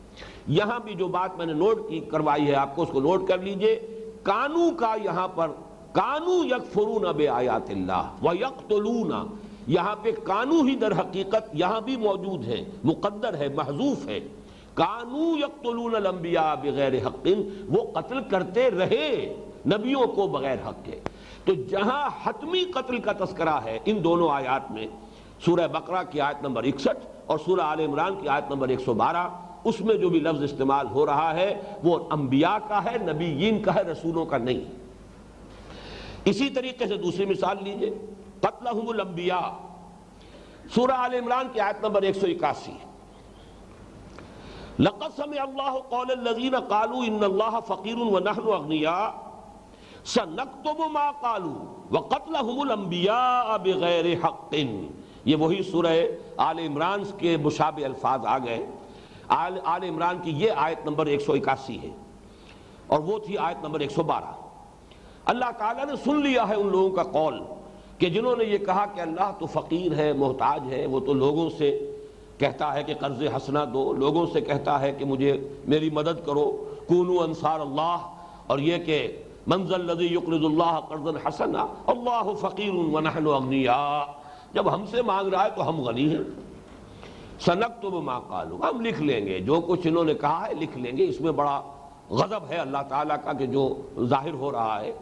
یہاں بھی جو بات میں نے نوٹ کی کروائی ہے آپ کو، اس کو نوٹ کر لیجئے، کانو کا یہاں پر کانو یکفرون بآیات اللہ ویقتلون، یہاں پہ کانو ہی در حقیقت یہاں بھی موجود ہے، مقدر ہے، محذوف ہے۔ کانو یقتلون الانبیاء بغیر حق، وہ قتل کرتے رہے نبیوں کو بغیر حق کے۔ تو جہاں حتمی قتل کا تذکرہ ہے ان دونوں آیات میں، سورہ بقرہ کی آیت نمبر 61 اور سورہ آل عمران کی آیت نمبر 112، اس میں جو بھی لفظ استعمال ہو رہا ہے وہ انبیاء کا ہے، نبیین کا ہے، رسولوں کا نہیں۔ اسی طریقے سے دوسری مثال لیجئے، قتلہم الانبیاء، سورہ آل عمران کی آیت نمبر 181، لقد سمع اللہ قول الذین قالوا ان اللہ فقیر ونحن اغنیاء سنکتب ما قالوا وقتلہم الانبیاء بغیر حق۔ یہ وہی سورہ آل عمران کے مشابہ الفاظ آ گئے۔ آل عمران کی یہ آیت نمبر 181 ہے اور وہ تھی آیت نمبر 112۔ اللہ تعالیٰ نے سن لیا ہے ان لوگوں کا قول کہ جنہوں نے یہ کہا کہ اللہ تو فقیر ہے، محتاج ہے، وہ تو لوگوں سے کہتا ہے کہ قرض حسنہ دو، لوگوں سے کہتا ہے کہ مجھے میری مدد کرو، کونوا انصار اللہ، اور یہ کہ من ذا الذی یقرض اللہ قرضا حسنا اللہ فقیر ونحن اغنیاء، جب ہم سے مانگ رہا ہے تو ہم غنی ہیں۔ سنکتب ما قالوا، ہم لکھ لیں گے جو کچھ انہوں نے کہا ہے، لکھ لیں گے۔ اس میں بڑا غضب ہے اللہ تعالیٰ کا کہ جو ظاہر ہو رہا ہے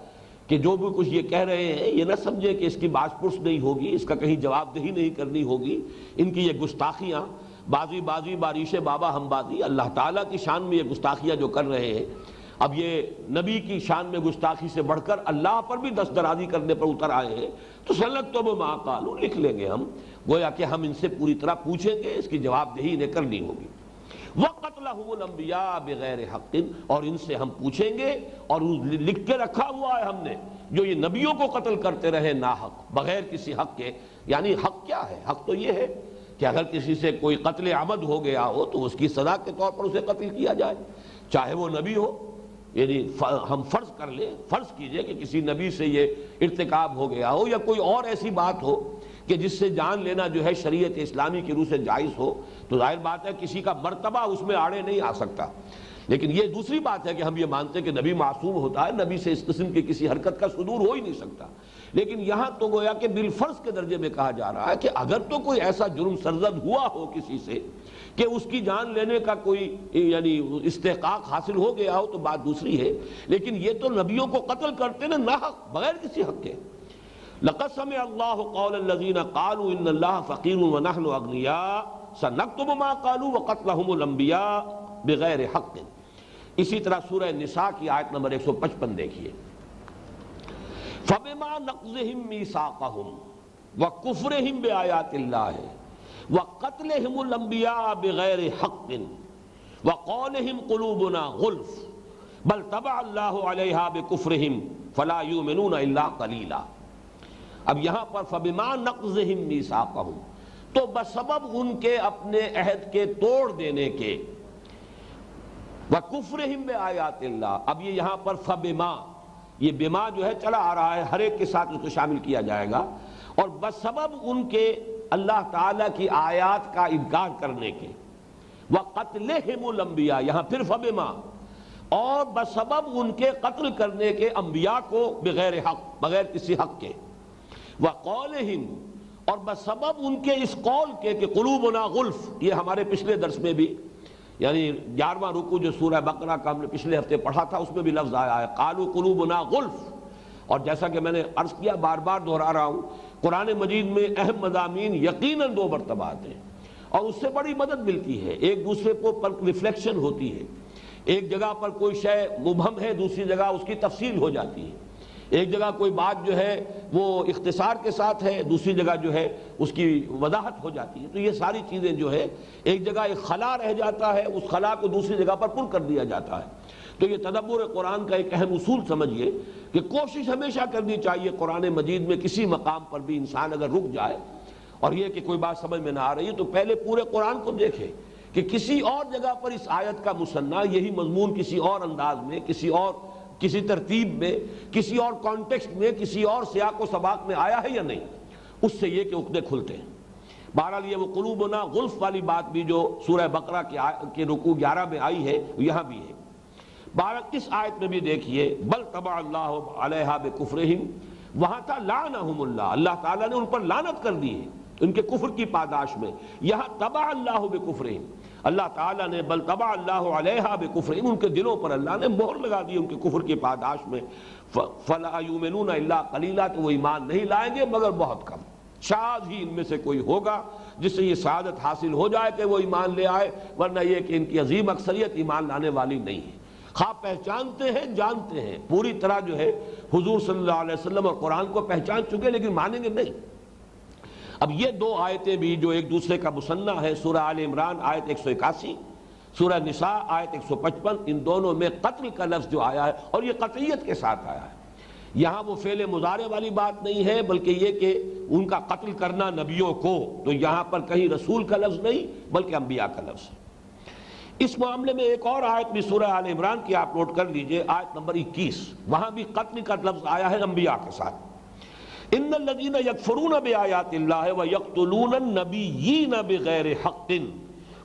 کہ جو بھی کچھ یہ کہہ رہے ہیں یہ نہ سمجھے کہ اس کی باز پرس نہیں ہوگی، اس کا کہیں جواب دہی نہیں کرنی ہوگی، ان کی یہ گستاخیاں، بازی بازی باریش بابا ہم بازی، اللہ تعالیٰ کی شان میں یہ گستاخیاں جو کر رہے ہیں، اب یہ نبی کی شان میں گستاخی سے بڑھ کر اللہ پر بھی دست درازی کرنے پر اتر آئے ہیں، تو سنکتب ما قالوا، لکھ لیں گے ہم، گویا کہ ہم ان سے پوری طرح پوچھیں گے، اس کی جواب دہی انہیں کرنی ہوگی۔ وَقَتْلَهُمُ الْأَنْبِيَاءَ بِغَيْرِ حَقٍ، اور ان سے ہم پوچھیں گے، اور لکھ کے رکھا ہوا ہے ہم نے، جو یہ نبیوں کو قتل کرتے رہے ناحق، بغیر کسی حق کے۔ یعنی حق کیا ہے؟ حق تو یہ ہے کہ اگر کسی سے کوئی قتل عمد ہو گیا ہو تو اس کی سزا کے طور پر اسے قتل کیا جائے، چاہے وہ نبی ہو۔ یعنی ہم فرض کر لیں، فرض کیجئے کہ کسی نبی سے یہ ارتکاب ہو گیا ہو یا کوئی اور ایسی بات ہو کہ جس سے جان لینا جو ہے شریعت اسلامی کی روح سے جائز ہو، تو ظاہر بات ہے کسی کا مرتبہ اس میں آڑے نہیں آ سکتا۔ لیکن یہ دوسری بات ہے کہ ہم یہ مانتے ہیں کہ نبی معصوم ہوتا ہے، نبی سے اس قسم کی کسی حرکت کا صدور ہو ہی نہیں سکتا۔ لیکن یہاں تو گویا کہ بالفرض کے درجے میں کہا جا رہا ہے کہ اگر تو کوئی ایسا جرم سرزد ہوا ہو کسی سے کہ اس کی جان لینے کا کوئی یعنی استحقاق حاصل ہو گیا ہو تو بات دوسری ہے، لیکن یہ تو نبیوں کو قتل کرتے نا ناحق، بغیر کسی حق کے۔ لقد سمع اللہ قول الذین قالوا ان اللہ فقیر ونحن اغنیاء سنکتب ما قالوا وقتلہم الانبیاء بغیر حق۔ اسی طرح سورہ نساء کی آیت نمبر 155 دیکھیے، فبما نقضهم ميثاقهم وكفرهم بآيات الله وقتلهم الانبیاء بغیر حق وقولهم قلوبنا غلف بل طبع اللہ علیہا بکفرهم فلا یؤمنون الا قلیلا۔ اب یہاں پر فبما نقضهم ميثاقهم، تو بسبب ان کے اپنے عہد کے توڑ دینے کے، وَكُفْرِهِمْ بِآيَاتِ اللَّهِ، اب یہ یہاں پر فبما، یہ بما جو ہے چلا آ رہا ہے، ہر ایک کے ساتھ اس کو شامل کیا جائے گا، اور بسبب ان کے اللہ تعالیٰ کی آیات کا انکار کرنے کے، وَقَتْلِهِمُ الْأَنْبِيَاءَ، یہاں پھر فبما، اور بسبب ان کے قتل کرنے کے انبیاء کو بغیر حق، بغیر کسی حق کے، وَقَوْلِهِمْ، اور بسبب ان کے اس قول کے کہ قلوبنا غلف، یہ ہمارے پچھلے درس میں بھی، یعنی 11واں رکوع جو سورہ بقرہ کا ہم نے پچھلے ہفتے پڑھا تھا، اس میں بھی لفظ آیا ہے قالوا قلوبنا غلف، اور جیسا کہ میں نے عرض کیا، بار بار دہرا رہا ہوں، قرآن مجید میں اہم مضامین یقیناً 2 مرتبہ آتے ہیں، اور اس سے بڑی مدد ملتی ہے، ایک دوسرے پر ریفلیکشن ہوتی ہے، ایک جگہ پر کوئی شے مبہم ہے، دوسری جگہ اس کی تفصیل ہو جاتی ہے، ایک جگہ کوئی بات جو ہے وہ اختصار کے ساتھ ہے، دوسری جگہ جو ہے اس کی وضاحت ہو جاتی ہے، تو یہ ساری چیزیں جو ہے ایک جگہ ایک خلا رہ جاتا ہے، اس خلا کو دوسری جگہ پر پر کر دیا جاتا ہے۔ تو یہ تدبر قرآن کا ایک اہم اصول سمجھیے کہ کوشش ہمیشہ کرنی چاہیے قرآن مجید میں کسی مقام پر بھی انسان اگر رک جائے اور یہ کہ کوئی بات سمجھ میں نہ آ رہی ہے تو پہلے پورے قرآن کو دیکھے کہ کسی اور جگہ پر اس آیت کا مثنیٰ یہی مضمون کسی اور انداز میں، کسی ترتیب میں، کسی اور کانٹیکسٹ میں، کسی اور سیاق و سباق میں آیا ہے یا نہیں، اس سے یہ کہ عقدے کھلتے ہیں۔ بہرحال یہ وہ قلوبنا غلف والی بات بھی جو سورہ بقرہ کے رکوع 11 میں آئی ہے یہاں بھی ہے۔ بہرحال اس آیت میں بھی دیکھیے بل طبع اللہ علیہا بکفرہم، وہاں تھا لعنہم اللہ، اللہ تعالیٰ نے ان پر لعنت کر دی ہے ان کے کفر کی پاداش میں، یہاں طبع اللہ بکفرہم، اللہ تعالیٰ نے بل طبع اللہ علیہا بکفرہم، ان کے دلوں پر اللہ نے مہر لگا دی ان کے کفر کی پاداش میں، فلا یؤمنون الا قلیلا، تو وہ ایمان نہیں لائیں گے مگر بہت کم، شاذ ہی ان میں سے کوئی ہوگا جس سے یہ سعادت حاصل ہو جائے کہ وہ ایمان لے آئے، ورنہ یہ کہ ان کی عظیم اکثریت ایمان لانے والی نہیں ہے، خواہ پہچانتے ہیں جانتے ہیں پوری طرح جو ہے حضور صلی اللہ علیہ وسلم اور قرآن کو پہچان چکے لیکن مانیں گے نہیں۔ اب یہ 2 آیتیں بھی جو ایک دوسرے کا مثنیٰ ہے، سورہ آل عمران آیت 181، سورہ نساء آیت 155، ان دونوں میں قتل کا لفظ جو آیا ہے اور یہ قطعیت کے ساتھ آیا ہے، یہاں وہ فعل مضارع والی بات نہیں ہے بلکہ یہ کہ ان کا قتل کرنا نبیوں کو، تو یہاں پر کہیں رسول کا لفظ نہیں بلکہ انبیاء کا لفظ ہے۔ اس معاملے میں ایک اور آیت بھی سورہ آل عمران کی آپ نوٹ کر لیجئے، آیت نمبر 21، وہاں بھی قتل کا لفظ آیا ہے انبیاء کے ساتھ، ان الذین یکفرون بآیات اللہ ویقتلون النبیین بغیر حق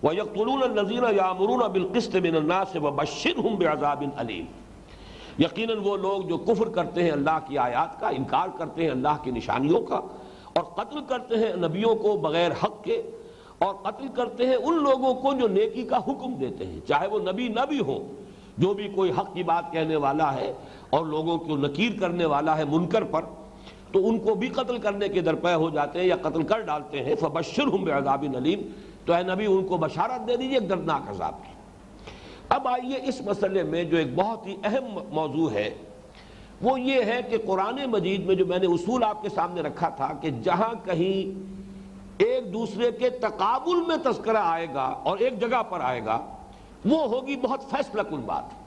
ویقتلون الذین یامرون بالقسط من الناس وبشرہم بعذاب علیم، یقیناً وہ لوگ جو کفر کرتے ہیں اللہ کی آیات کا، انکار کرتے ہیں اللہ کی نشانیوں کا، اور قتل کرتے ہیں نبیوں کو بغیر حق کے، اور قتل کرتے ہیں ان لوگوں کو جو نیکی کا حکم دیتے ہیں، چاہے وہ نبی نہ بھی ہو، جو بھی کوئی حق کی بات کہنے والا ہے اور لوگوں کو نکیر کرنے والا ہے منکر پر، تو ان کو بھی قتل کرنے کے درپے ہو جاتے ہیں یا قتل کر ڈالتے ہیں، فبشرہم بعذاب علیم، تو اے نبی ان کو بشارت دے دیجئے ایک دردناک عذاب کی۔ اب آئیے اس مسئلے میں جو ایک بہت ہی اہم موضوع ہے وہ یہ ہے کہ قرآن مجید میں جو میں نے اصول آپ کے سامنے رکھا تھا کہ جہاں کہیں ایک دوسرے کے تقابل میں تذکرہ آئے گا اور ایک جگہ پر آئے گا وہ ہوگی بہت فیصلہ کن بات۔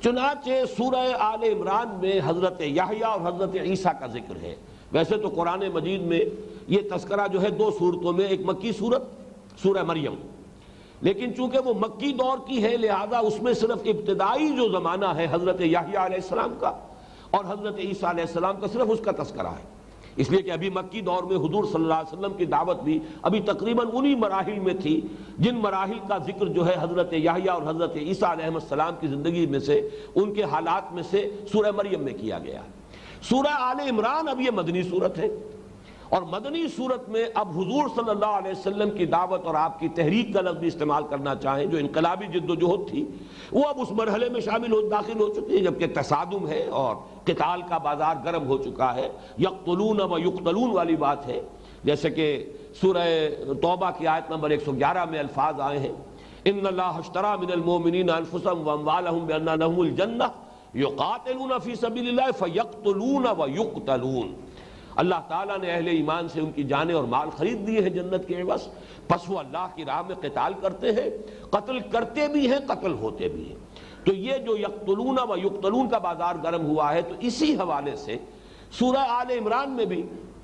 چنانچہ سورہ آل عمران میں حضرت یحییٰ اور حضرت عیسیٰ کا ذکر ہے، ویسے تو قرآن مجید میں یہ تذکرہ جو ہے 2 صورتوں میں، ایک مکی صورت سورہ مریم، لیکن چونکہ وہ مکی دور کی ہے لہذا اس میں صرف ابتدائی جو زمانہ ہے حضرت یحییٰ علیہ السلام کا اور حضرت عیسیٰ علیہ السلام کا صرف اس کا تذکرہ ہے، اس لیے کہ ابھی مکی دور میں حضور صلی اللہ علیہ وسلم کی دعوت بھی ابھی تقریباً انہی مراحل میں تھی جن مراحل کا ذکر جو ہے حضرت یحییٰ اور حضرت عیسیٰ علیہ السلام کی زندگی میں سے ان کے حالات میں سے سورہ مریم میں کیا گیا۔ سورہ آل عمران اب یہ مدنی صورت ہے، اور مدنی صورت میں اب حضور صلی اللہ علیہ وسلم کی دعوت اور آپ کی تحریک کا لفظ بھی استعمال کرنا چاہیں، جو انقلابی جد و جہد تھی وہ اب اس مرحلے میں داخل ہو چکی ہے، جبکہ تصادم ہے اور قتال کا بازار گرم ہو چکا ہے، یقتلون و یقتلون والی بات ہے، جیسے کہ سورہ توبہ کی آیت نمبر 111 میں الفاظ آئے ہیں، ان اللہ اشتری من المؤمنین انفسهم واموالهم بان لهم الجنہ یقاتلون فی سبیل اللہ فیقتلون ویقتلون، اللہ تعالیٰ نے اہل ایمان سے ان کی جانیں اور مال خرید دیے ہیں جنت کے عوض، پس وہ اللہ کی راہ میں قتال کرتے ہیں، قتل کرتے بھی ہیں، قتل ہوتے بھی ہیں۔ تو یہ جو یقتلون و یقتلون کا بازار گرم ہوا ہے، تو اسی حوالے سے سورہ آل عمران میں بھی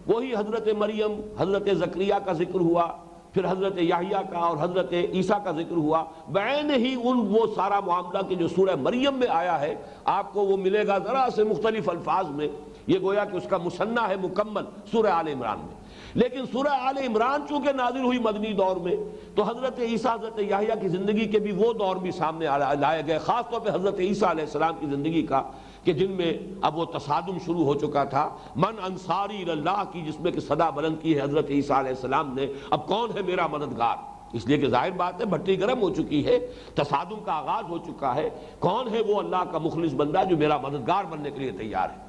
وہی حضرت مریم، حضرت زکریا کا ذکر ہوا، پھر حضرت یحییٰ کا اور حضرت عیسیٰ کا ذکر ہوا، بعین ہی وہ سارا معاملہ کہ جو سورہ مریم میں آیا ہے آپ کو وہ ملے گا ذرا سے مختلف الفاظ میں، یہ گویا کہ اس کا مثنیٰ ہے مکمل سورہ آل عمران میں۔ لیکن سورہ آل عمران چونکہ نازل ہوئی مدنی دور میں، تو حضرت عیسیٰ حضرت یحییٰ کی زندگی کے بھی وہ دور بھی سامنے لائے گئے، خاص طور پہ حضرت عیسیٰ علیہ السلام کی زندگی کا، کہ جن میں اب وہ تصادم شروع ہو چکا تھا، من انصاری اللہ کی، جس میں کہ صدا بلند کی ہے حضرت عیسیٰ علیہ السلام نے، اب کون ہے میرا مددگار، اس لیے کہ ظاہر بات ہے بھٹی گرم ہو چکی ہے، تصادم کا آغاز ہو چکا ہے، کون ہے وہ اللہ کا مخلص بندہ جو میرا مددگار بننے کے لیے تیار ہے۔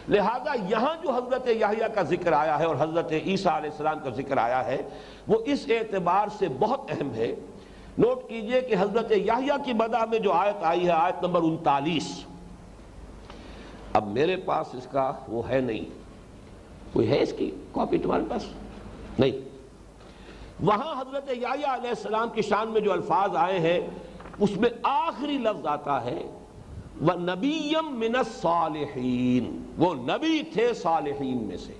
لہذا یہاں جو حضرت یحییٰ کا ذکر آیا ہے اور حضرت عیسیٰ علیہ السلام کا ذکر آیا ہے، وہ اس اعتبار سے بہت اہم ہے۔ نوٹ کیجئے کہ حضرت یحییٰ کی مدح میں جو آیت آئی ہے، آیت نمبر 39، اب میرے پاس اس کا وہ ہے نہیں، کوئی ہے اس کی کاپی تمہارے پاس؟ نہیں۔ وہاں حضرت یحییٰ علیہ السلام کی شان میں جو الفاظ آئے ہیں، اس میں آخری لفظ آتا ہے وَنَبِيًّا مِّنَ الصَّالِحِينَ، وہ نبی تھے صالحین میں سے۔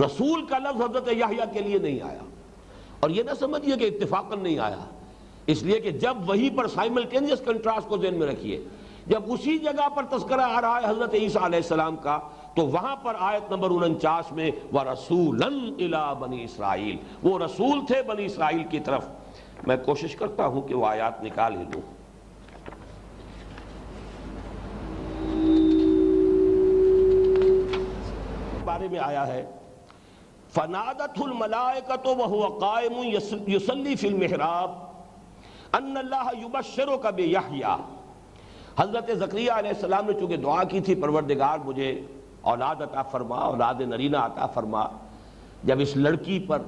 رسول کا لفظ حضرت یحییٰ کے لیے نہیں آیا، اور یہ نہ سمجھیے کہ اتفاقاً نہیں آیا، اس لیے کہ جب وہی پر سائملٹینیس کنٹراسٹ کو ذہن میں رکھیے، جب اسی جگہ پر تذکرہ آ رہا ہے حضرت عیسیٰ علیہ السلام کا، تو وہاں پر آیت نمبر 49 میں وَرَسُولًا إِلَىٰ بَنِي اسرائیل، وہ رسول تھے بنی اسرائیل کی طرف۔ میں کوشش کرتا ہوں کہ وہ آیات نکال ہی دوں۔ بارے میں آیا ہے فَنَادَتْهُ الْمَلَائِكَةُ وَهُوَ قَائِمٌ يُصَلِّي فِي الْمِحْرَابِ أَنَّ اللَّهَ يُبَشِّرُكَ بِيَحْيَىٰ، حضرت زکریا علیہ السلام نے چونکہ دعا کی تھی پروردگار مجھے اولاد عطا فرما، اولاد نرینہ عطا فرما، جب اس لڑکی پر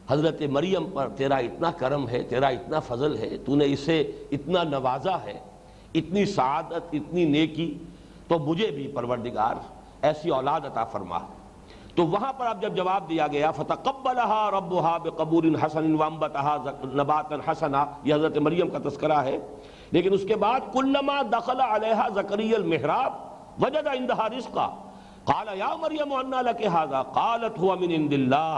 حضرت مریم پر تیرا اتنا کرم ہے، تیرا اتنا فضل ہے، تو نے اسے اتنا نوازا ہے، اتنی سعادت، اتنی نیکی، تو مجھے بھی پروردگار ایسی اولاد عطا فرما۔ تو وہاں پر اب جب جواب دیا گیا فَتَقَبَّلَهَا رَبُّهَا بِقَبُولٍ حَسَنٍ وَأَنبَتَهَا نَبَاتًا حَسَنًا، یہ حضرت مریم کا تذکرہ ہے۔ لیکن اس کے بعد كُلَّمَا دَخَلَ عَلَيْهَا زَكَرِيَّا الْمِحْرَابَ وَجَدَ عِندَهَا رِزْقًا قَالَ يَا مَرْيَمُ أَنَّىٰ لَكِ هَٰذَا قَالَتْ هُوَ مِنْ عِندِ اللَّهِ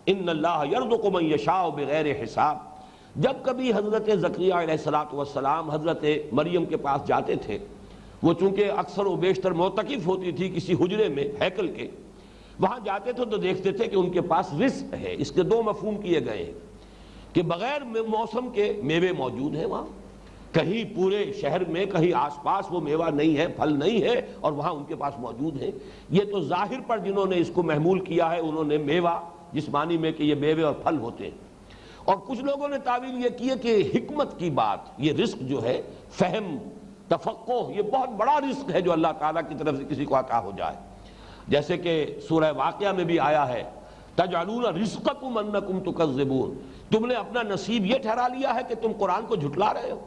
إِنَّ اللَّهَ يَرْزُقُ مَن يَشَاءُ بِغَيْرِ حِسَابٍ۔ جب کبھی حضرت زکریا علیہ السلام حضرت مریم کے پاس جاتے تھے، وہ چونکہ اکثر و بیشتر معتکف ہوتی تھی کسی حجرے میں ہیکل کے، وہاں جاتے تھے تو دیکھتے تھے کہ ان کے پاس رزق ہے۔ اس کے دو مفہوم کیے گئے ہیں کہ بغیر موسم کے میوے موجود ہیں، وہاں کہیں پورے شہر میں کہیں آس پاس وہ میوہ نہیں ہے، پھل نہیں ہے، اور وہاں ان کے پاس موجود ہیں۔ یہ تو ظاہر پر جنہوں نے اس کو محمول کیا ہے انہوں نے میوہ جس معنی میں کہ یہ میوے اور پھل ہوتے ہیں، اور کچھ لوگوں نے تعویل یہ کی ہے کہ حکمت کی بات، یہ رزق جو ہے، فہم، تفقہ، یہ بہت بڑا رزق ہے جو اللہ تعالیٰ کی طرف سے کسی کو عطا ہو جائے۔ جیسے کہ سورہ واقعہ میں بھی آیا ہے تَجْعَلُونَ رِزْقَكُمْ أَنَّكُمْ تُكَذِّبُونَ، تم نے اپنا نصیب یہ ٹھہرا لیا ہے کہ تم قرآن کو جھٹلا رہے ہو۔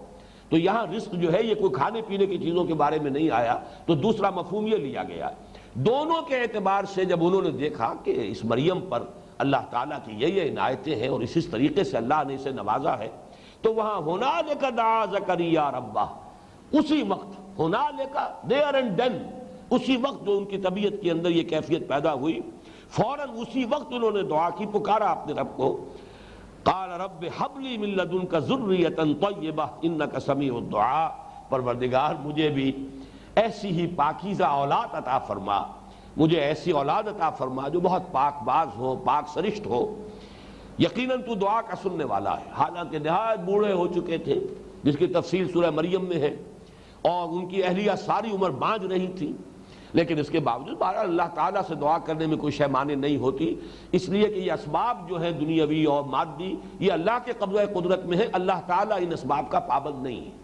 تو یہاں رزق جو ہے یہ کوئی کھانے پینے کی چیزوں کے بارے میں نہیں آیا، تو دوسرا مفہوم یہ لیا گیا۔ دونوں کے اعتبار سے جب انہوں نے دیکھا کہ اس مریم پر اللہ تعالیٰ کی یہ عنایتیں ہیں اور اسی طریقے سے اللہ نے اسے نوازا ہے، تو وہاں ہنالک دعا زکریا ربہ، اسی وقت ہنالک دیئر اینڈ دین، اسی وقت جو ان کی طبیعت کے اندر یہ کیفیت پیدا ہوئی، فوراً اسی وقت انہوں نے دعا کی، پکارا اپنے رب کو، قال رب حب لی من لدنک ذریۃ طیبہ انک سمیع الدعاء، پروردگار مجھے بھی ایسی ہی پاکیزہ اولاد عطا فرما، مجھے ایسی اولاد عطا فرما جو بہت پاک باز ہو، پاک سرشت ہو، یقیناً تو دعا کا سننے والا ہے۔ حالانکہ نہایت بوڑھے ہو چکے تھے، جس کی تفصیل سورہ مریم میں ہے، اور ان کی اہلیہ ساری عمر بانجھ رہی تھی، لیکن اس کے باوجود بہرحال اللہ تعالیٰ سے دعا کرنے میں کوئی شے مانع نہیں ہوتی، اس لیے کہ یہ اسباب جو ہیں دنیاوی اور مادی، یہ اللہ کے قبضہ قدرت میں ہے، اللہ تعالیٰ ان اسباب کا پابند نہیں ہے۔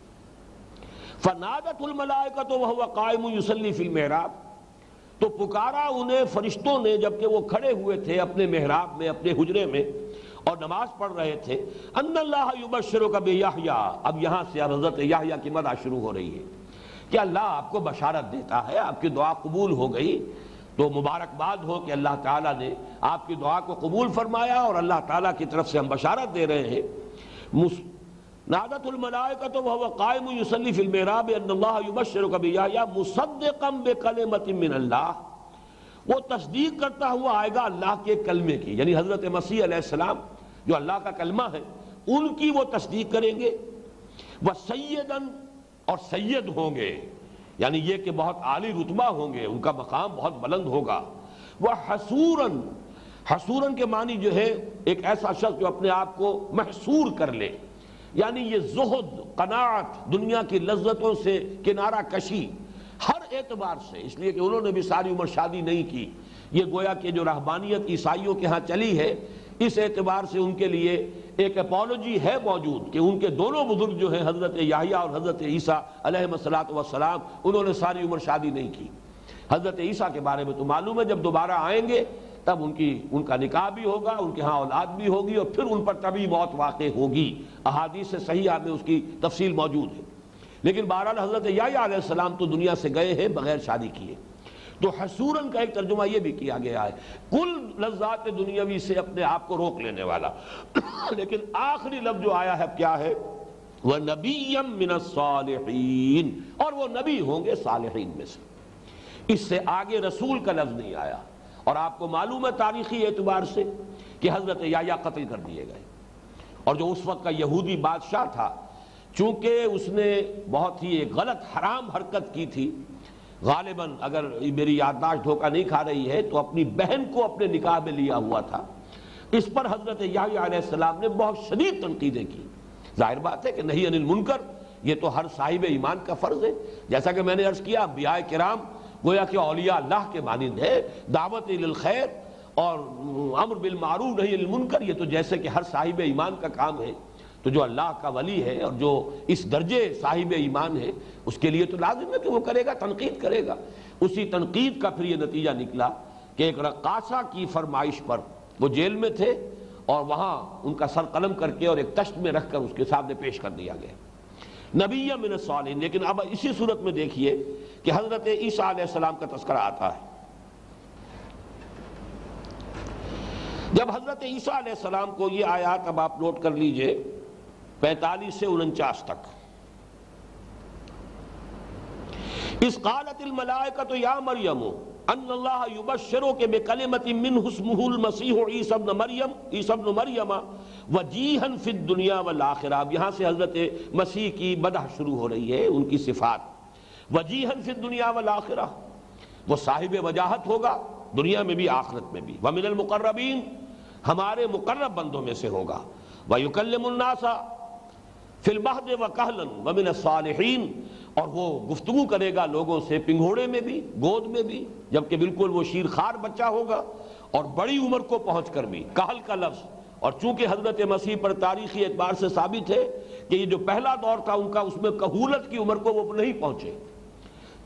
فَنَادَتْهُ الْمَلَائِكَةُ وَهُوَ قَائِمٌ يُصَلِّي فِي الْمِحْرَابِ، تو پکارا انہیں فرشتوں نے جبکہ وہ کھڑے ہوئے تھے اپنے محراب میں، اپنے حجرے میں، اور نماز پڑھ رہے تھے، أَنَّ اللَّهَ يُبَشِّرُكَ بِيَحْيَىٰ، اب یہاں سے حضرت یحییٰ کی مدح شروع ہو رہی ہے کہ اللہ آپ کو بشارت دیتا ہے، آپ کی دعا قبول ہو گئی تو مبارکباد ہو کہ اللہ تعالیٰ نے آپ کی دعا کو قبول فرمایا، اور اللہ تعالیٰ کی طرف سے ہم بشارت دے رہے ہیں۔ نادت الملائکۃ وہو قائم یصلی فی المحراب ان اللہ یبشرک بیحییٰ مصدقا بکلمۃ من اللہ، وہ تصدیق کرتا ہوا آئے گا اللہ کے کلمے کی، یعنی حضرت مسیح علیہ السلام جو اللہ کا کلمہ ہے ان کی وہ تصدیق کریں گے۔ وسیداً، اور سید ہوں گے، یعنی یہ کہ بہت عالی رتبہ ہوں گے، ان کا مقام بہت بلند ہوگا۔ وحصوراً، حصوراً کے معنی جو ہے ایک ایسا شخص جو اپنے آپ کو محصور کر لے، یعنی یہ زہد، قناعت، دنیا کی لذتوں سے کنارہ کشی ہر اعتبار سے، اس لیے کہ انہوں نے بھی ساری عمر شادی نہیں کی، یہ گویا کہ جو رہبانیت عیسائیوں کے ہاں چلی ہے اس اعتبار سے ان کے لیے ایک اپولوجی ہے موجود کہ ان کے دونوں بزرگ جو ہیں حضرت یحییٰ اور حضرت عیسیٰ علیہ الصلوۃ والسلام، انہوں نے ساری عمر شادی نہیں کی۔ حضرت عیسیٰ کے بارے میں تو معلوم ہے جب دوبارہ آئیں گے تب ان کا نکاح بھی ہوگا، ان کے ہاں اولاد بھی ہوگی، اور پھر ان پر طبی موت واقع ہوگی، احادیث صحیحہ میں اس کی تفصیل موجود ہے۔ لیکن بہرحال حضرت یحییٰ علیہ السلام تو دنیا سے گئے ہیں بغیر شادی کیے، تو حصوراً کا ایک ترجمہ یہ بھی کیا گیا ہے کل لذات دنیاوی سے اپنے آپ کو روک لینے والا۔ لیکن آخری لفظ جو آیا ہے کیا ہے؟ وَنَبِيًّا مِّنَ الصَّالِحِينَ، اور وہ نبی ہوں گے صالحین میں سے۔ اس سے آگے رسول کا لفظ نہیں آیا، اور آپ کو معلوم ہے تاریخی اعتبار سے کہ حضرت یحییٰ قتل کر دیے گئے، اور جو اس وقت کا یہودی بادشاہ تھا چونکہ اس نے بہت ہی ایک غلط حرام حرکت کی تھی، غالباً اگر میری یادداشت دھوکہ نہیں کھا رہی ہے تو اپنی بہن کو اپنے نکاح میں لیا ہوا تھا، اس پر حضرت یحییٰ علیہ السلام نے بہت شدید تنقیدیں کی۔ ظاہر بات ہے کہ نہی عن المنکر یہ تو ہر صاحب ایمان کا فرض ہے، جیسا کہ میں نے عرض کیا انبیاء کرام گویا کہ اولیاء اللہ کے مانند ہے، دعوت الی الخیر اور امر بالمعروف نہی عن المنکر یہ تو جیسے کہ ہر صاحب ایمان کا کام ہے، تو جو اللہ کا ولی ہے اور جو اس درجے صاحب ایمان ہے اس کے لیے تو لازم ہے کہ وہ کرے گا، تنقید کرے گا۔ اسی تنقید کا پھر یہ نتیجہ نکلا کہ ایک رقاصہ کی فرمائش پر وہ جیل میں تھے اور وہاں ان کا سر قلم کر کے اور ایک تشت میں رکھ کر اس کے سامنے پیش کر دیا گیا، نبی من الصالحین۔ لیکن اب اسی صورت میں دیکھیے کہ حضرت عیسیٰ علیہ السلام کا تذکرہ آتا ہے۔ جب حضرت عیسیٰ علیہ السلام کو یہ آیات اب آپ نوٹ کر لیجئے 45 سے 49 تک، اذ قالت الملائکۃ یا مریم ان اللہ یبشرک بکلمۃ منہ اسمہ المسیح عیسی ابن مریم وجیہا فی الدنیا والآخرہ۔ اب یہاں سے حضرت مسیح کی مدح شروع ہو رہی ہے، ان کی صفات۔ وجیہا فی الدنیا والآخرہ، وہ صاحب وجاہت ہوگا دنیا میں بھی آخرت میں بھی۔ ومن المقربین، ہمارے مقرب بندوں میں سے ہوگا۔ ویکلم الناس فی المہد وکہلا ومن الصالحین، اور وہ گفتگو کرے گا لوگوں سے پنگھوڑے میں بھی، گود میں بھی، جبکہ بالکل وہ شیر خوار بچہ ہوگا، اور بڑی عمر کو پہنچ کر بھی۔ کہل کا لفظ، اور چونکہ حضرت مسیح پر تاریخی اعتبار سے ثابت ہے کہ یہ جو پہلا دور تھا ان کا، اس میں کہولت کی عمر کو وہ نہیں پہنچے،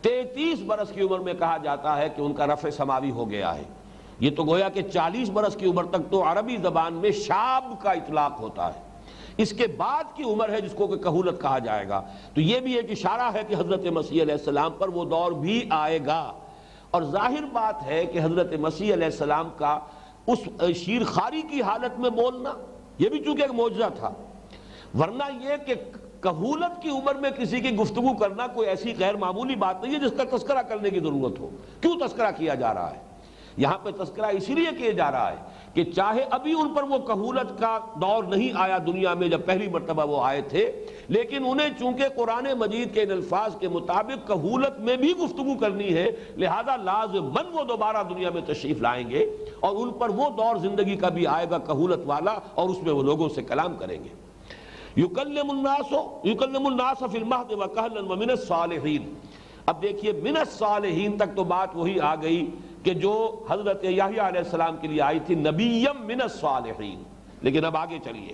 33 برس کی عمر میں کہا جاتا ہے کہ ان کا رفع سماوی ہو گیا ہے۔ یہ تو گویا کہ 40 برس کی عمر تک تو عربی زبان میں شاب کا اطلاق ہوتا ہے، اس کے بعد کی عمر ہے جس کو کہ کہولت کہا جائے گا۔ تو یہ بھی ایک اشارہ ہے کہ حضرت مسیح علیہ السلام پر وہ دور بھی آئے گا، اور ظاہر بات ہے کہ حضرت مسیح علیہ السلام کا اس شیر خاری کی حالت میں بولنا یہ بھی چونکہ ایک معجزہ تھا، ورنہ یہ کہ کہولت کی عمر میں کسی کی گفتگو کرنا کوئی ایسی غیر معمولی بات نہیں ہے جس کا تذکرہ کرنے کی ضرورت ہو۔ کیوں تذکرہ کیا جا رہا ہے یہاں پہ؟ تذکرہ اسی لیے کیا جا رہا ہے کہ چاہے ابھی ان پر وہ کہولت کا دور نہیں آیا دنیا میں جب پہلی مرتبہ وہ آئے تھے، لیکن انہیں چونکہ قرآن مجید کے ان الفاظ کے مطابق کہولت میں بھی گفتگو کرنی ہے، لہذا لازماً وہ دوبارہ دنیا میں تشریف لائیں گے، اور ان پر وہ دور زندگی کا بھی آئے گا کہولت والا، اور اس میں وہ لوگوں سے کلام کریں گے۔ یکلم الناس فی المہد وکہلا ومن الصالحین۔ اب دیکھیے من الصالحین تک تو بات وہی آ گئی کہ جو حضرت یحییٰ علیہ السلام کے لیے آئی تھی، نبیم من الصالحین۔ لیکن اب آگے چلیے،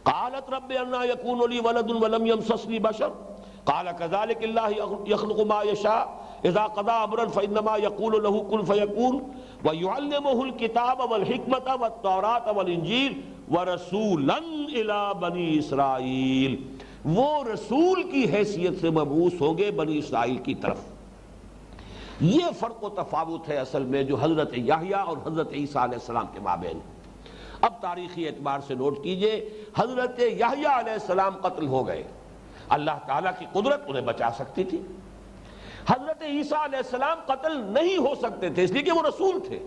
قالت رب انا یکون لی ولد ولم یمسسنی بشر قال کذلک اللہ یخلق ما یشاء اذا قضى امرا فانما یقول له کن فیکون ویعلمہ الکتاب والحکمۃ والتوراۃ والانجیل ورسولا الی بنی اسرائیل۔ وہ رسول کی حیثیت سے مبعوث ہوں گے بنی اسرائیل کی طرف۔ یہ فرق و تفاوت ہے اصل میں جو حضرت یحییٰ اور حضرت عیسیٰ علیہ السلام کے مابین۔ اب تاریخی اعتبار سے نوٹ کیجئے، حضرت یحییٰ علیہ السلام قتل ہو گئے، اللہ تعالیٰ کی قدرت انہیں بچا سکتی تھی۔ حضرت عیسیٰ علیہ السلام قتل نہیں ہو سکتے تھے اس لیے کہ وہ رسول تھے۔